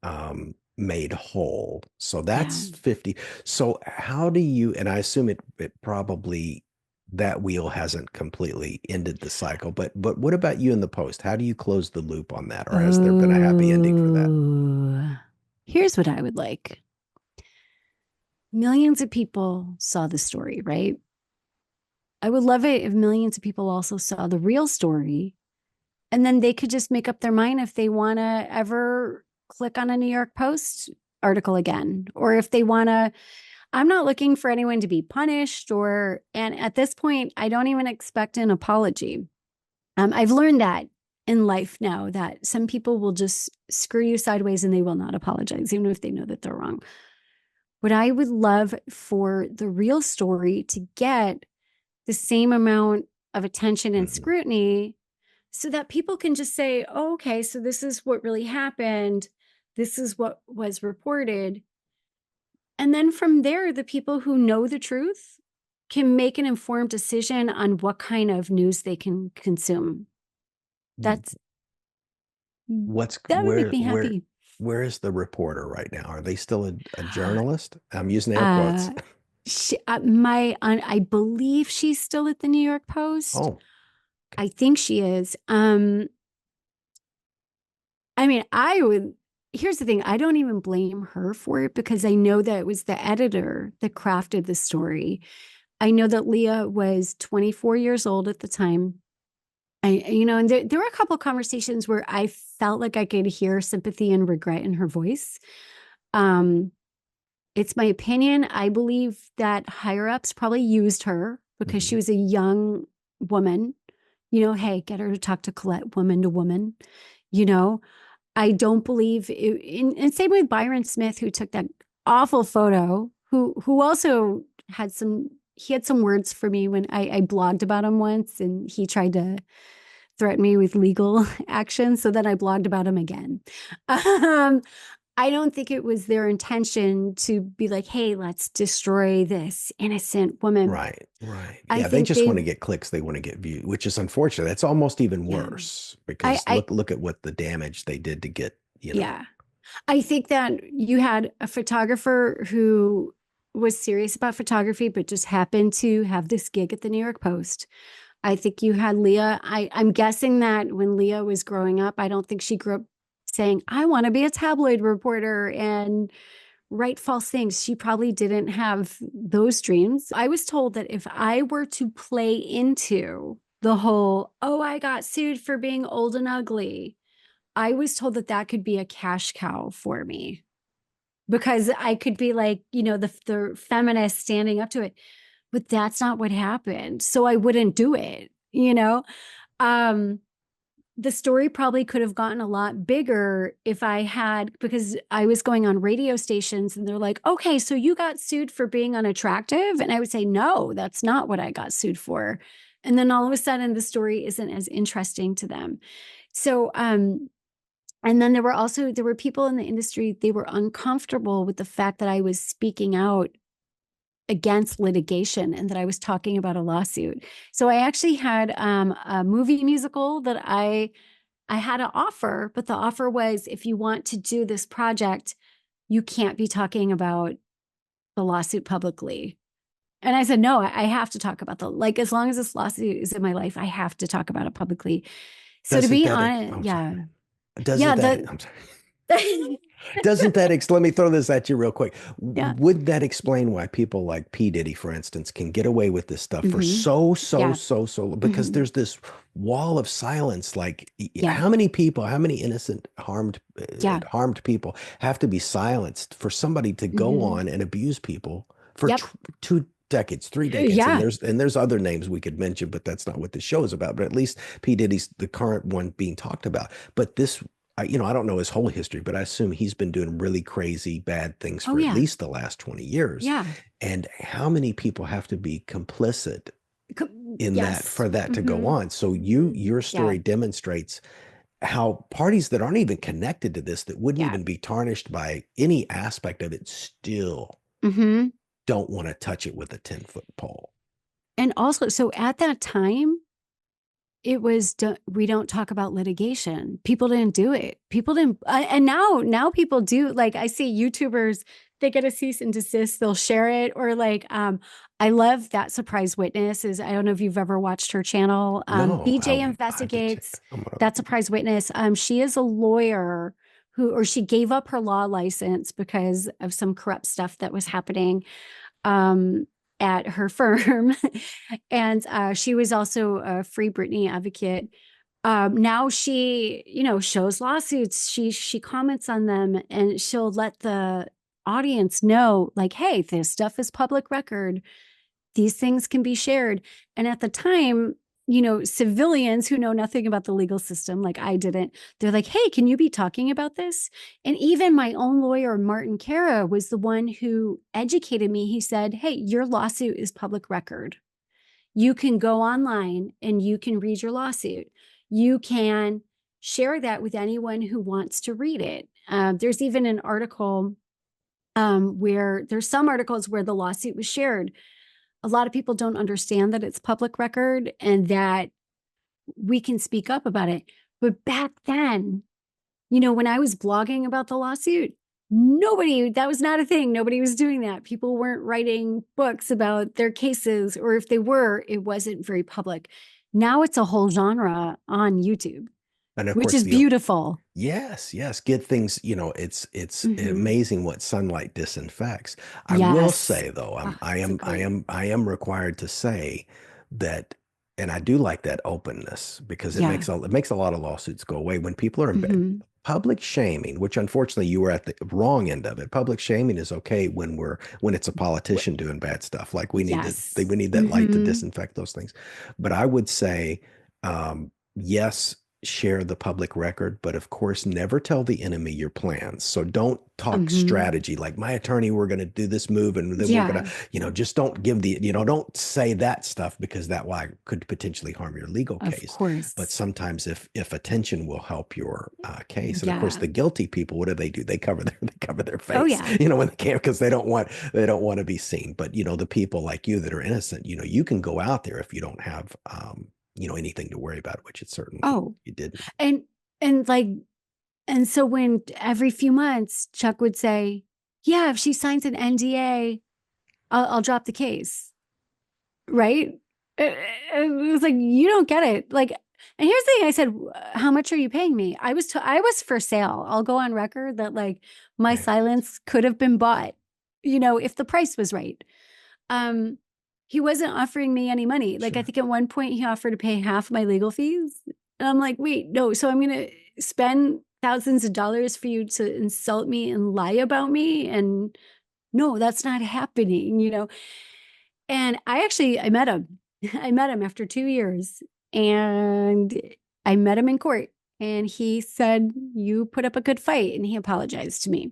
made whole. So Yeah. that's 50. So how do you, and I assume it probably, that wheel hasn't completely ended the cycle, but what about you in the post? How do you close the loop on that? Or has there been a happy ending for that? Oh, here's what I would like. Millions of people saw the story, right? I would love it if millions of people also saw the real story. And then they could just make up their mind if they want to ever click on a New York Post article again, or if they want to. I'm not looking for anyone to be punished, and at this point, I don't even expect an apology. I've learned that in life now that some people will just screw you sideways and they will not apologize, even if they know that they're wrong. But I would love for the real story to get the same amount of attention and Mhm. scrutiny so that people can just say, oh, okay, so this is what really happened. This is what was reported. And then from there, the people who know the truth can make an informed decision on what kind of news they can consume. That's What's that would make me happy. where is the reporter right now? Are they still a journalist? I'm using air quotes. Uh, I believe she's still at the New York Post. Oh, okay. I think she is. I mean, here's the thing. I don't even blame her for it because I know that it was the editor that crafted the story. I know that Leah was 24 years old at the time. And there were a couple of conversations where I felt like I could hear sympathy and regret in her voice. Um, It's my opinion. I believe that higher ups probably used her because she Mhm. was a young woman. Hey, get her to talk to Collette, woman to woman. You know, I don't believe and same with Byron Smith, who took that awful photo, who also he had some words for me when I blogged about him once, and he tried to threaten me with legal action. So then I blogged about him again. Um, I don't think it was their intention to be like, hey, let's destroy this innocent woman. Right, right. I Yeah, they think just they, want to get clicks, they want to get views, which is unfortunate. That's almost even yeah, worse I, because I, look at what the damage they did to get, yeah. I think that you had a photographer who was serious about photography, but just happened to have this gig at the New York Post. I think you had Leah. I'm guessing that when Leah was growing up, I don't think she grew up saying, I want to be a tabloid reporter and write false things. She probably didn't have those dreams. I was told that if I were to play into the whole, oh, I got sued for being old and ugly, I was told that that could be a cash cow for me because I could be like, the feminist standing up to it. But that's not what happened. So I wouldn't do it. Um, the story probably could have gotten a lot bigger if I had, because I was going on radio stations and they're like, okay, so you got sued for being unattractive. And I would say, no, that's not what I got sued for. And then all of a sudden the story isn't as interesting to them. So, and then there were people in the industry, they were uncomfortable with the fact that I was speaking out against litigation and that I was talking about a lawsuit. So I actually had a movie musical that I had an offer, but the offer was, if you want to do this project, you can't be talking about the lawsuit publicly. And I said, no, I have to talk about like, as long as this lawsuit is in my life, I have to talk about it publicly. So to Doesn't be that, honest, I'm yeah, sorry. yeah, Doesn't that, the, I'm sorry. Doesn't that, let me throw this at you real quick. yeah, Would that explain why people like P. Diddy, for instance, can get away with this stuff for hmm yeah, because hmm there's this wall of silence. Like, yeah, how many people, how many innocent yeah, harmed people have to be silenced for somebody to go hmm on and abuse people for yep, 2 decades, 3 decades? And yeah, there's other names we could mention, but that's not what the show is about. But at least P. Diddy's the current one being talked about. But this I don't know his whole history, but I assume he's been doing really crazy, bad things oh for at yeah, least the last 20 years. yeah, And how many people have to be complicit in that yes, for that to go on? So your yeah, story demonstrates how parties that aren't even connected to this, that wouldn't yeah, even be tarnished by any aspect of it, still hmm don't want to touch it with a 10-foot pole. and also, so at that time, it was we don't talk about litigation. People didn't do it. People didn't, and now people do. Like I see YouTubers, they get a cease and desist, they'll share it, or like I love that surprise witness. Is I don't know if you've ever watched her channel. No, BJ I have to check. investigates. I'm gonna, That surprise witness. She is a lawyer or she gave up her law license because of some corrupt stuff that was happening. Um, at her firm. And she was also a Free Britney advocate. Now she, shows lawsuits. She comments on them and she'll let the audience know, like, hey, this stuff is public record. These things can be shared. And at the time, civilians who know nothing about the legal system, like I didn't, they're like, hey, can you be talking about this? And even my own lawyer, Martin Cara, was the one who educated me. He said, hey, your lawsuit is public record. You can go online and you can read your lawsuit. You can share that with anyone who wants to read it. There's even an article where there's some articles where the lawsuit was shared. A lot of people don't understand that it's public record and that we can speak up about it. But back then, when I was blogging about the lawsuit, that was not a thing. Nobody was doing that. People weren't writing books about their cases, or if they were, it wasn't very public. Now it's a whole genre on YouTube, and of which course is the beautiful. Yes, yes, good things, it's Mm-hmm. amazing what sunlight disinfects. I will Yes. say though, Oh, it's a great. I am required to say that, and I do like that openness because Yeah. it makes a lot of lawsuits go away when people are Mm-hmm. public shaming, which unfortunately you were at the wrong end of it. Public shaming is okay when it's a politician doing bad stuff. Like we Yes. need that light to Hmm. disinfect those things. But I would say, yes, share the public record, but of course, never tell the enemy your plans. So don't talk Hmm. strategy like my attorney, we're going to do this move and then we're going to, Yeah, just don't give don't say that stuff because could potentially harm your legal of case. But course. sometimes if attention will help your case, and of course Yeah. the guilty people, what do? They cover they cover their Oh, face, yeah. when they can't because they don't want to be seen. But the people like you that are innocent, you can go out there if you don't have anything to worry about, which it certainly Oh, you didn't. and and like and so when every few months Chuck would say, "Yeah, if she signs an NDA, I'll drop the case." Right? It was like, you don't get it. Like, and here's the thing, I said, how much are you paying me? I was for sale. I'll go on record that like my Right. silence could have been bought, if the price was right. Um, he wasn't offering me any money. Like I Sure. think at one point he offered to pay half my legal fees. And I'm like, wait, no. So I'm gonna spend thousands of dollars for you to insult me and lie about me. And no, that's not happening. And I met him. I met him after 2 years, and I met him in court. And he said, "You put up a good fight," and he apologized to me.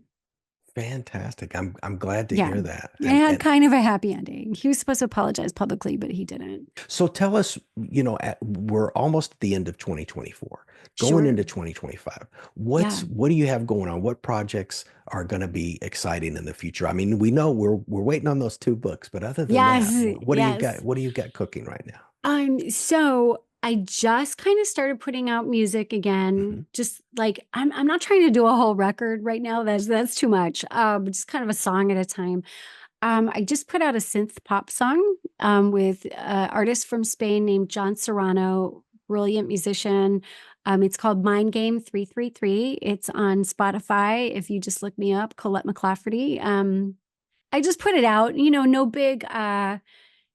Fantastic. I'm glad to Yeah. hear that. It had kind of a happy ending. He was supposed to apologize publicly, but he didn't. So tell us, we're almost at the end of 2024, going Sure. into 2025. Yeah. What do you have going on? What projects are going to be exciting in the future? I mean, we know we're waiting on those two books, but other than Yes. that, what do you got? Yes. What do you got cooking right now? So I just kind of started putting out music again. Hmm. Just like I'm not trying to do a whole record right now. That's too much. Just kind of a song at a time. I just put out a synth pop song with an artist from Spain named John Serrano, brilliant musician. It's called Mind Game 333. It's on Spotify. If you just look me up, Collette McLafferty. I just put it out,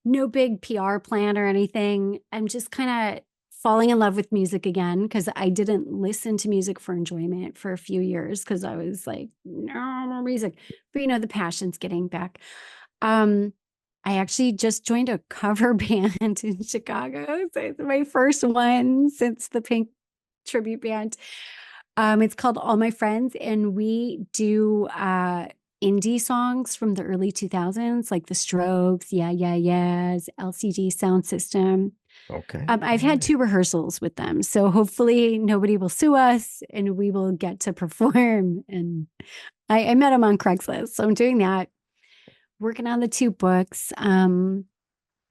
no big PR plan or anything. I'm just kind of falling in love with music again because I didn't listen to music for enjoyment for a few years because I was like, no more music. But the passion's getting back. Um, I actually just joined a cover band in Chicago. So it's my first one since the Pink tribute band. It's called All My Friends, and we do indie songs from the early 2000s, like The Strokes, Yeah, Yeah, Yeahs, LCD Sound System. Okay. I've All had right. 2 rehearsals with them, so hopefully nobody will sue us, and we will get to perform. And I met them on Craigslist, so I'm doing that. Working on the 2 books.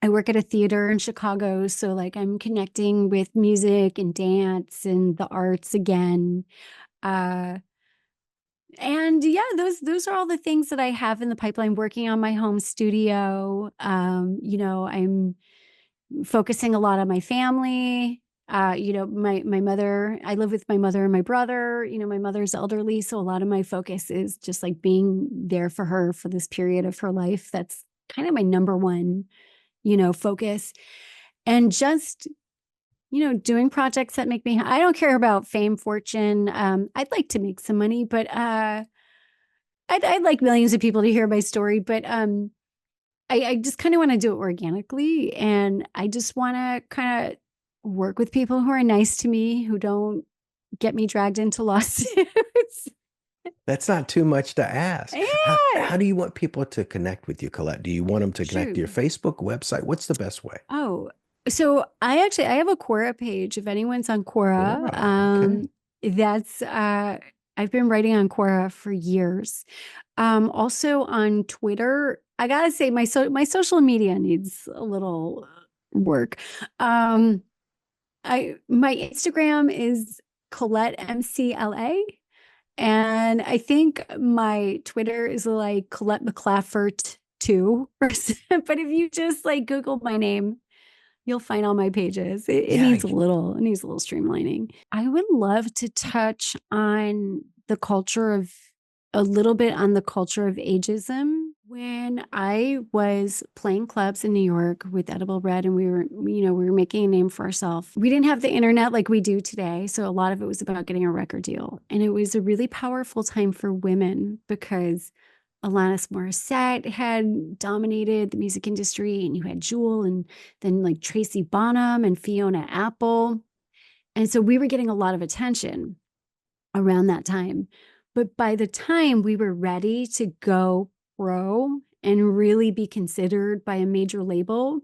I work at a theater in Chicago, so like I'm connecting with music and dance and the arts again. Uh, and yeah, those are all the things that I have in the pipeline. Working on my home studio. I'm focusing a lot on my family. My mother. I live with my mother and my brother. My mother's elderly, so a lot of my focus is just like being there for her for this period of her life. That's kind of my number one, focus. And just doing projects that make me. I don't care about fame, fortune. I'd like to make some money, but I'd like millions of people to hear my story. But I just kind of want to do it organically, and I just want to kind of work with people who are nice to me, who don't get me dragged into lawsuits. That's not too much to ask. Yeah. How do you want people to connect with you, Colette? Do you want them to connect to your Shoot. Facebook website? What's the best way? Oh, so I have a Quora page. If anyone's on Quora, Quora. Okay. that's I've been writing on Quora for years. Also on Twitter, I gotta say my social media needs a little work. Um, I my Instagram is Collette MCLA, and I think my Twitter is like Collette McLaffert too. But if you just like Google my name, you'll find all my pages. It Yeah. needs a little streamlining. I would love to touch on the culture of a little bit on the culture of ageism. When I was playing clubs in New York with Edible Red and we were making a name for ourselves. We didn't have the internet like we do today. So a lot of it was about getting a record deal. And it was a really powerful time for women because Alanis Morissette had dominated the music industry, and you had Jewel and then like Tracy Bonham and Fiona Apple. And so we were getting a lot of attention around that time. But by the time we were ready to go pro and really be considered by a major label,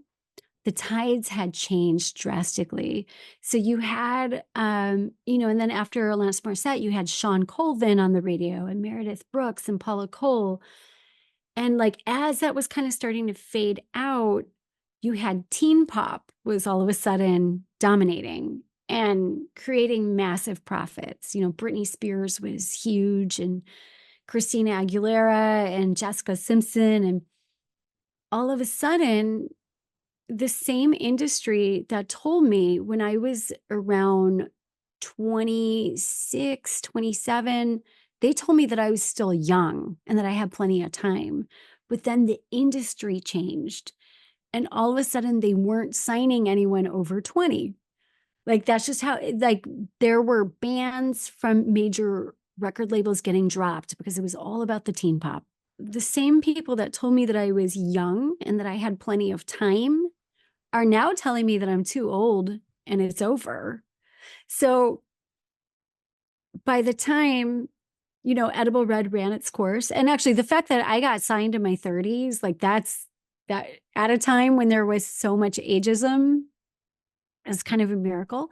the tides had changed drastically. So you had, and then after Alanis Morissette, you had Sean Colvin on the radio and Meredith Brooks and Paula Cole. And like as that was kind of starting to fade out, you had teen pop was all of a sudden dominating and creating massive profits. Britney Spears was huge, and Christina Aguilera and Jessica Simpson. And all of a sudden, the same industry that told me when I was around 26, 27, they told me that I was still young and that I had plenty of time. But then the industry changed, and all of a sudden they weren't signing anyone over 20. Like that's just how, like, there were bands from major record labels getting dropped because it was all about the teen pop. The same people that told me that I was young and that I had plenty of time are now telling me that I'm too old and it's over. So by the time, Edible Red ran its course, and actually the fact that I got signed in my 30s, like that's that at a time when there was so much ageism is kind of a miracle.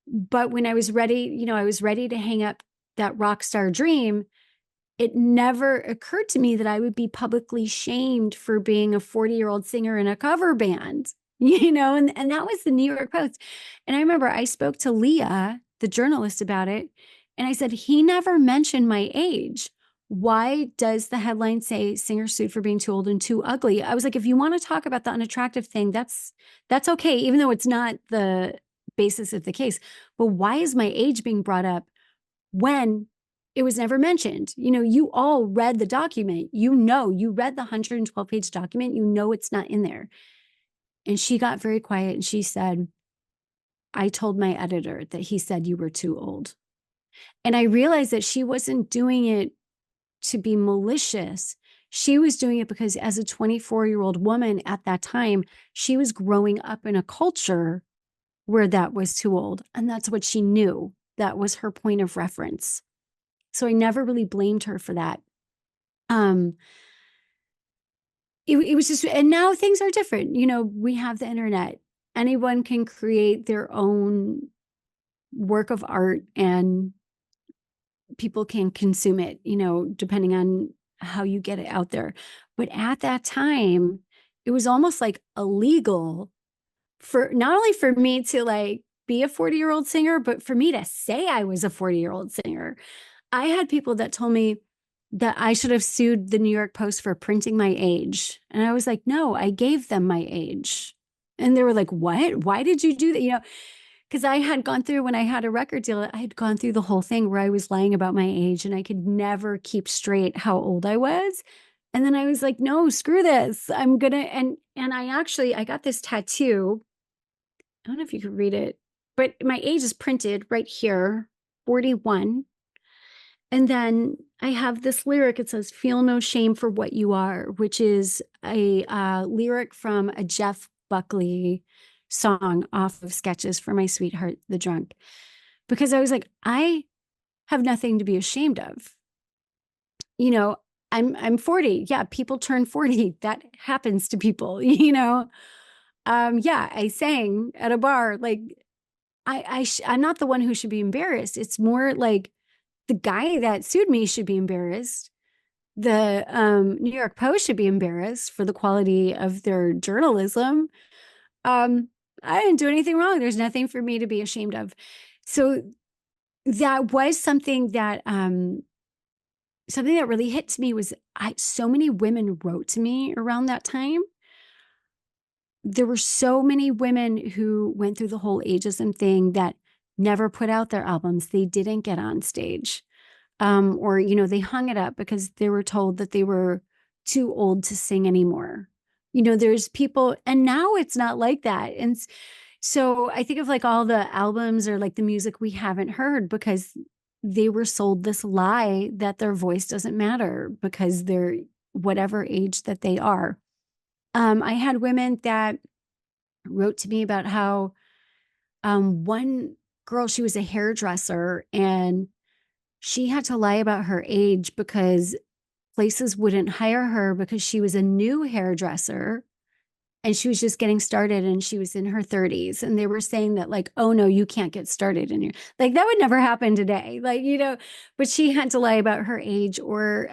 But when I was ready, I was ready to hang up that rock star dream. It never occurred to me that I would be publicly shamed for being a 40-year-old singer in a cover band, and that was the New York Post. And I remember I spoke to Leah, the journalist, about it. And I said, he never mentioned my age. Why does the headline say singer sued for being too old and too ugly? I was like, if you want to talk about the unattractive thing, that's okay, even though it's not the basis of the case. But why is my age being brought up when it was never mentioned? You all read the document. You read the 112-page document. It's not in there. And she got very quiet and she said, I told my editor that he said you were too old. And I realized that she wasn't doing it to be malicious. She was doing it because as a 24-year-old woman at that time, she was growing up in a culture where that was too old. And that's what she knew. That was her point of reference. So I never really blamed her for that. It was just, and now things are different. We have the internet. Anyone can create their own work of art and people can consume it, depending on how you get it out there. But at that time, it was almost like illegal for not only for me to like be a 40-year-old singer, but for me to say I was a 40-year-old singer. I had people that told me that I should have sued the New York Post for printing my age. And I was like, no, I gave them my age. And they were like, what? Why did you do that? Because I had gone through, when I had a record deal, I had gone through the whole thing where I was lying about my age and I could never keep straight how old I was. And then I was like, no, screw this. I'm gonna, and I got this tattoo. I don't know if you could read it, but my age is printed right here, 41. And then I have this lyric. It says, feel no shame for what you are, which is a lyric from a Jeff Buckley song off of Sketches for My Sweetheart, the Drunk. Because I was like, I have nothing to be ashamed of. I'm 40. Yeah, people turn 40. That happens to people, Yeah, I sang at a bar. Like, I'm not the one who should be embarrassed. It's more like the guy that sued me should be embarrassed. The New York Post should be embarrassed for the quality of their journalism. I didn't do anything wrong. There's nothing for me to be ashamed of. So that was something that really hit to me was so many women wrote to me around that time. There were so many women who went through the whole ageism thing that never put out their albums. They didn't get on stage. Or, they hung it up because they were told that they were too old to sing anymore. There's people, and now it's not like that. And so I think of like all the albums or like the music we haven't heard because they were sold this lie that their voice doesn't matter because they're whatever age that they are. I had women that wrote to me about how one girl, she was a hairdresser and she had to lie about her age because places wouldn't hire her because she was a new hairdresser and she was just getting started and she was in her 30s and they were saying that like, oh no, you can't get started in your, like that would never happen today, like, but she had to lie about her age. Or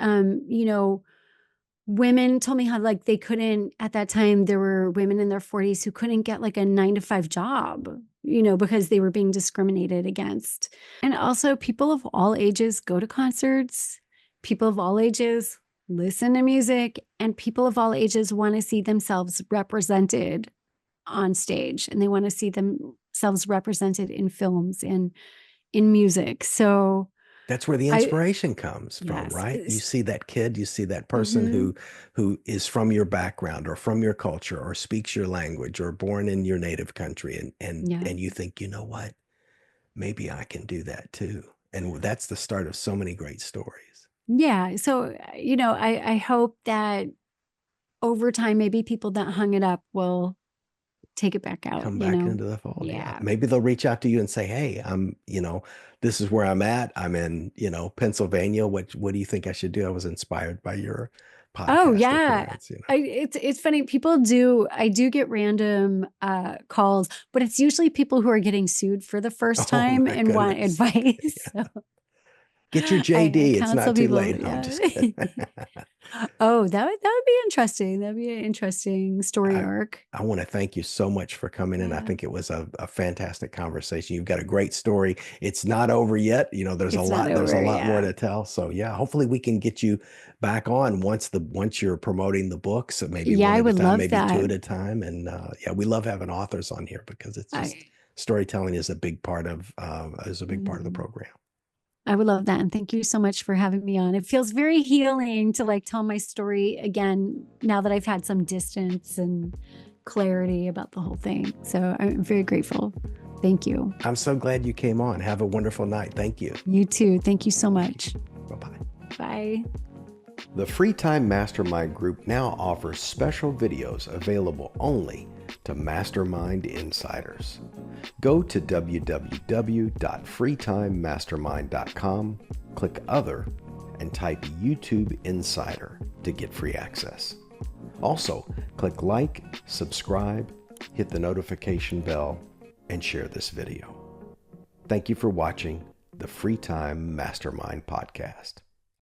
women told me how like they couldn't, at that time there were women in their 40s who couldn't get like a 9 to 5 job, because they were being discriminated against. And also people of all ages go to concerts, people of all ages listen to music, and people of all ages want to see themselves represented on stage, and they want to see themselves represented in films and in music. So That's where the I, inspiration comes from, yes. right? You see that kid, you see that person Mm-hmm. who is from your background or from your culture or speaks your language or born in your native country, Yeah. and you think, you know what? Maybe I can do that too. And that's the start of so many great stories. Yeah. So, I hope that over time, maybe people that hung it up will take it back out, Come back into the fold. Yeah. Yeah. Maybe they'll reach out to you and say, hey, this is where I'm at. I'm in, Pennsylvania. What do you think I should do? I was inspired by your Oh podcast yeah. appearance. It's funny. I do get random calls, but it's usually people who are getting sued for the first Oh time my and want goodness. advice. Yeah. So Get your I JD. It's counsel not too people. late. No, I'm Yeah. just kidding. Oh, that would be interesting. That'd be an interesting story I arc. I want to thank you so much for coming in. I Yeah. think it was a fantastic conversation. You've got a great story. It's not over yet. It's not There's a over. lot more Yeah. to tell. So yeah, hopefully we can get you back on once you're promoting the books, so maybe Yeah, one I at a would time, love maybe two that. at a time. And yeah, we love having authors on here because it's just I storytelling is a big part of the mm, program. I would love that. And thank you so much for having me on. It feels very healing to like tell my story again now that I've had some distance and clarity about the whole thing. So I'm very grateful. Thank you. I'm so glad you came on. Have a wonderful night. Thank you. You too. Thank you so much. Bye-bye. Bye. The Free Time Mastermind group now offers special videos available only to Mastermind insiders. Go to www.freetimemastermind.com, click Other, and type YouTube Insider to get free access. Also, click like, subscribe, hit the notification bell, and share this video. Thank you for watching the Free Time Mastermind podcast.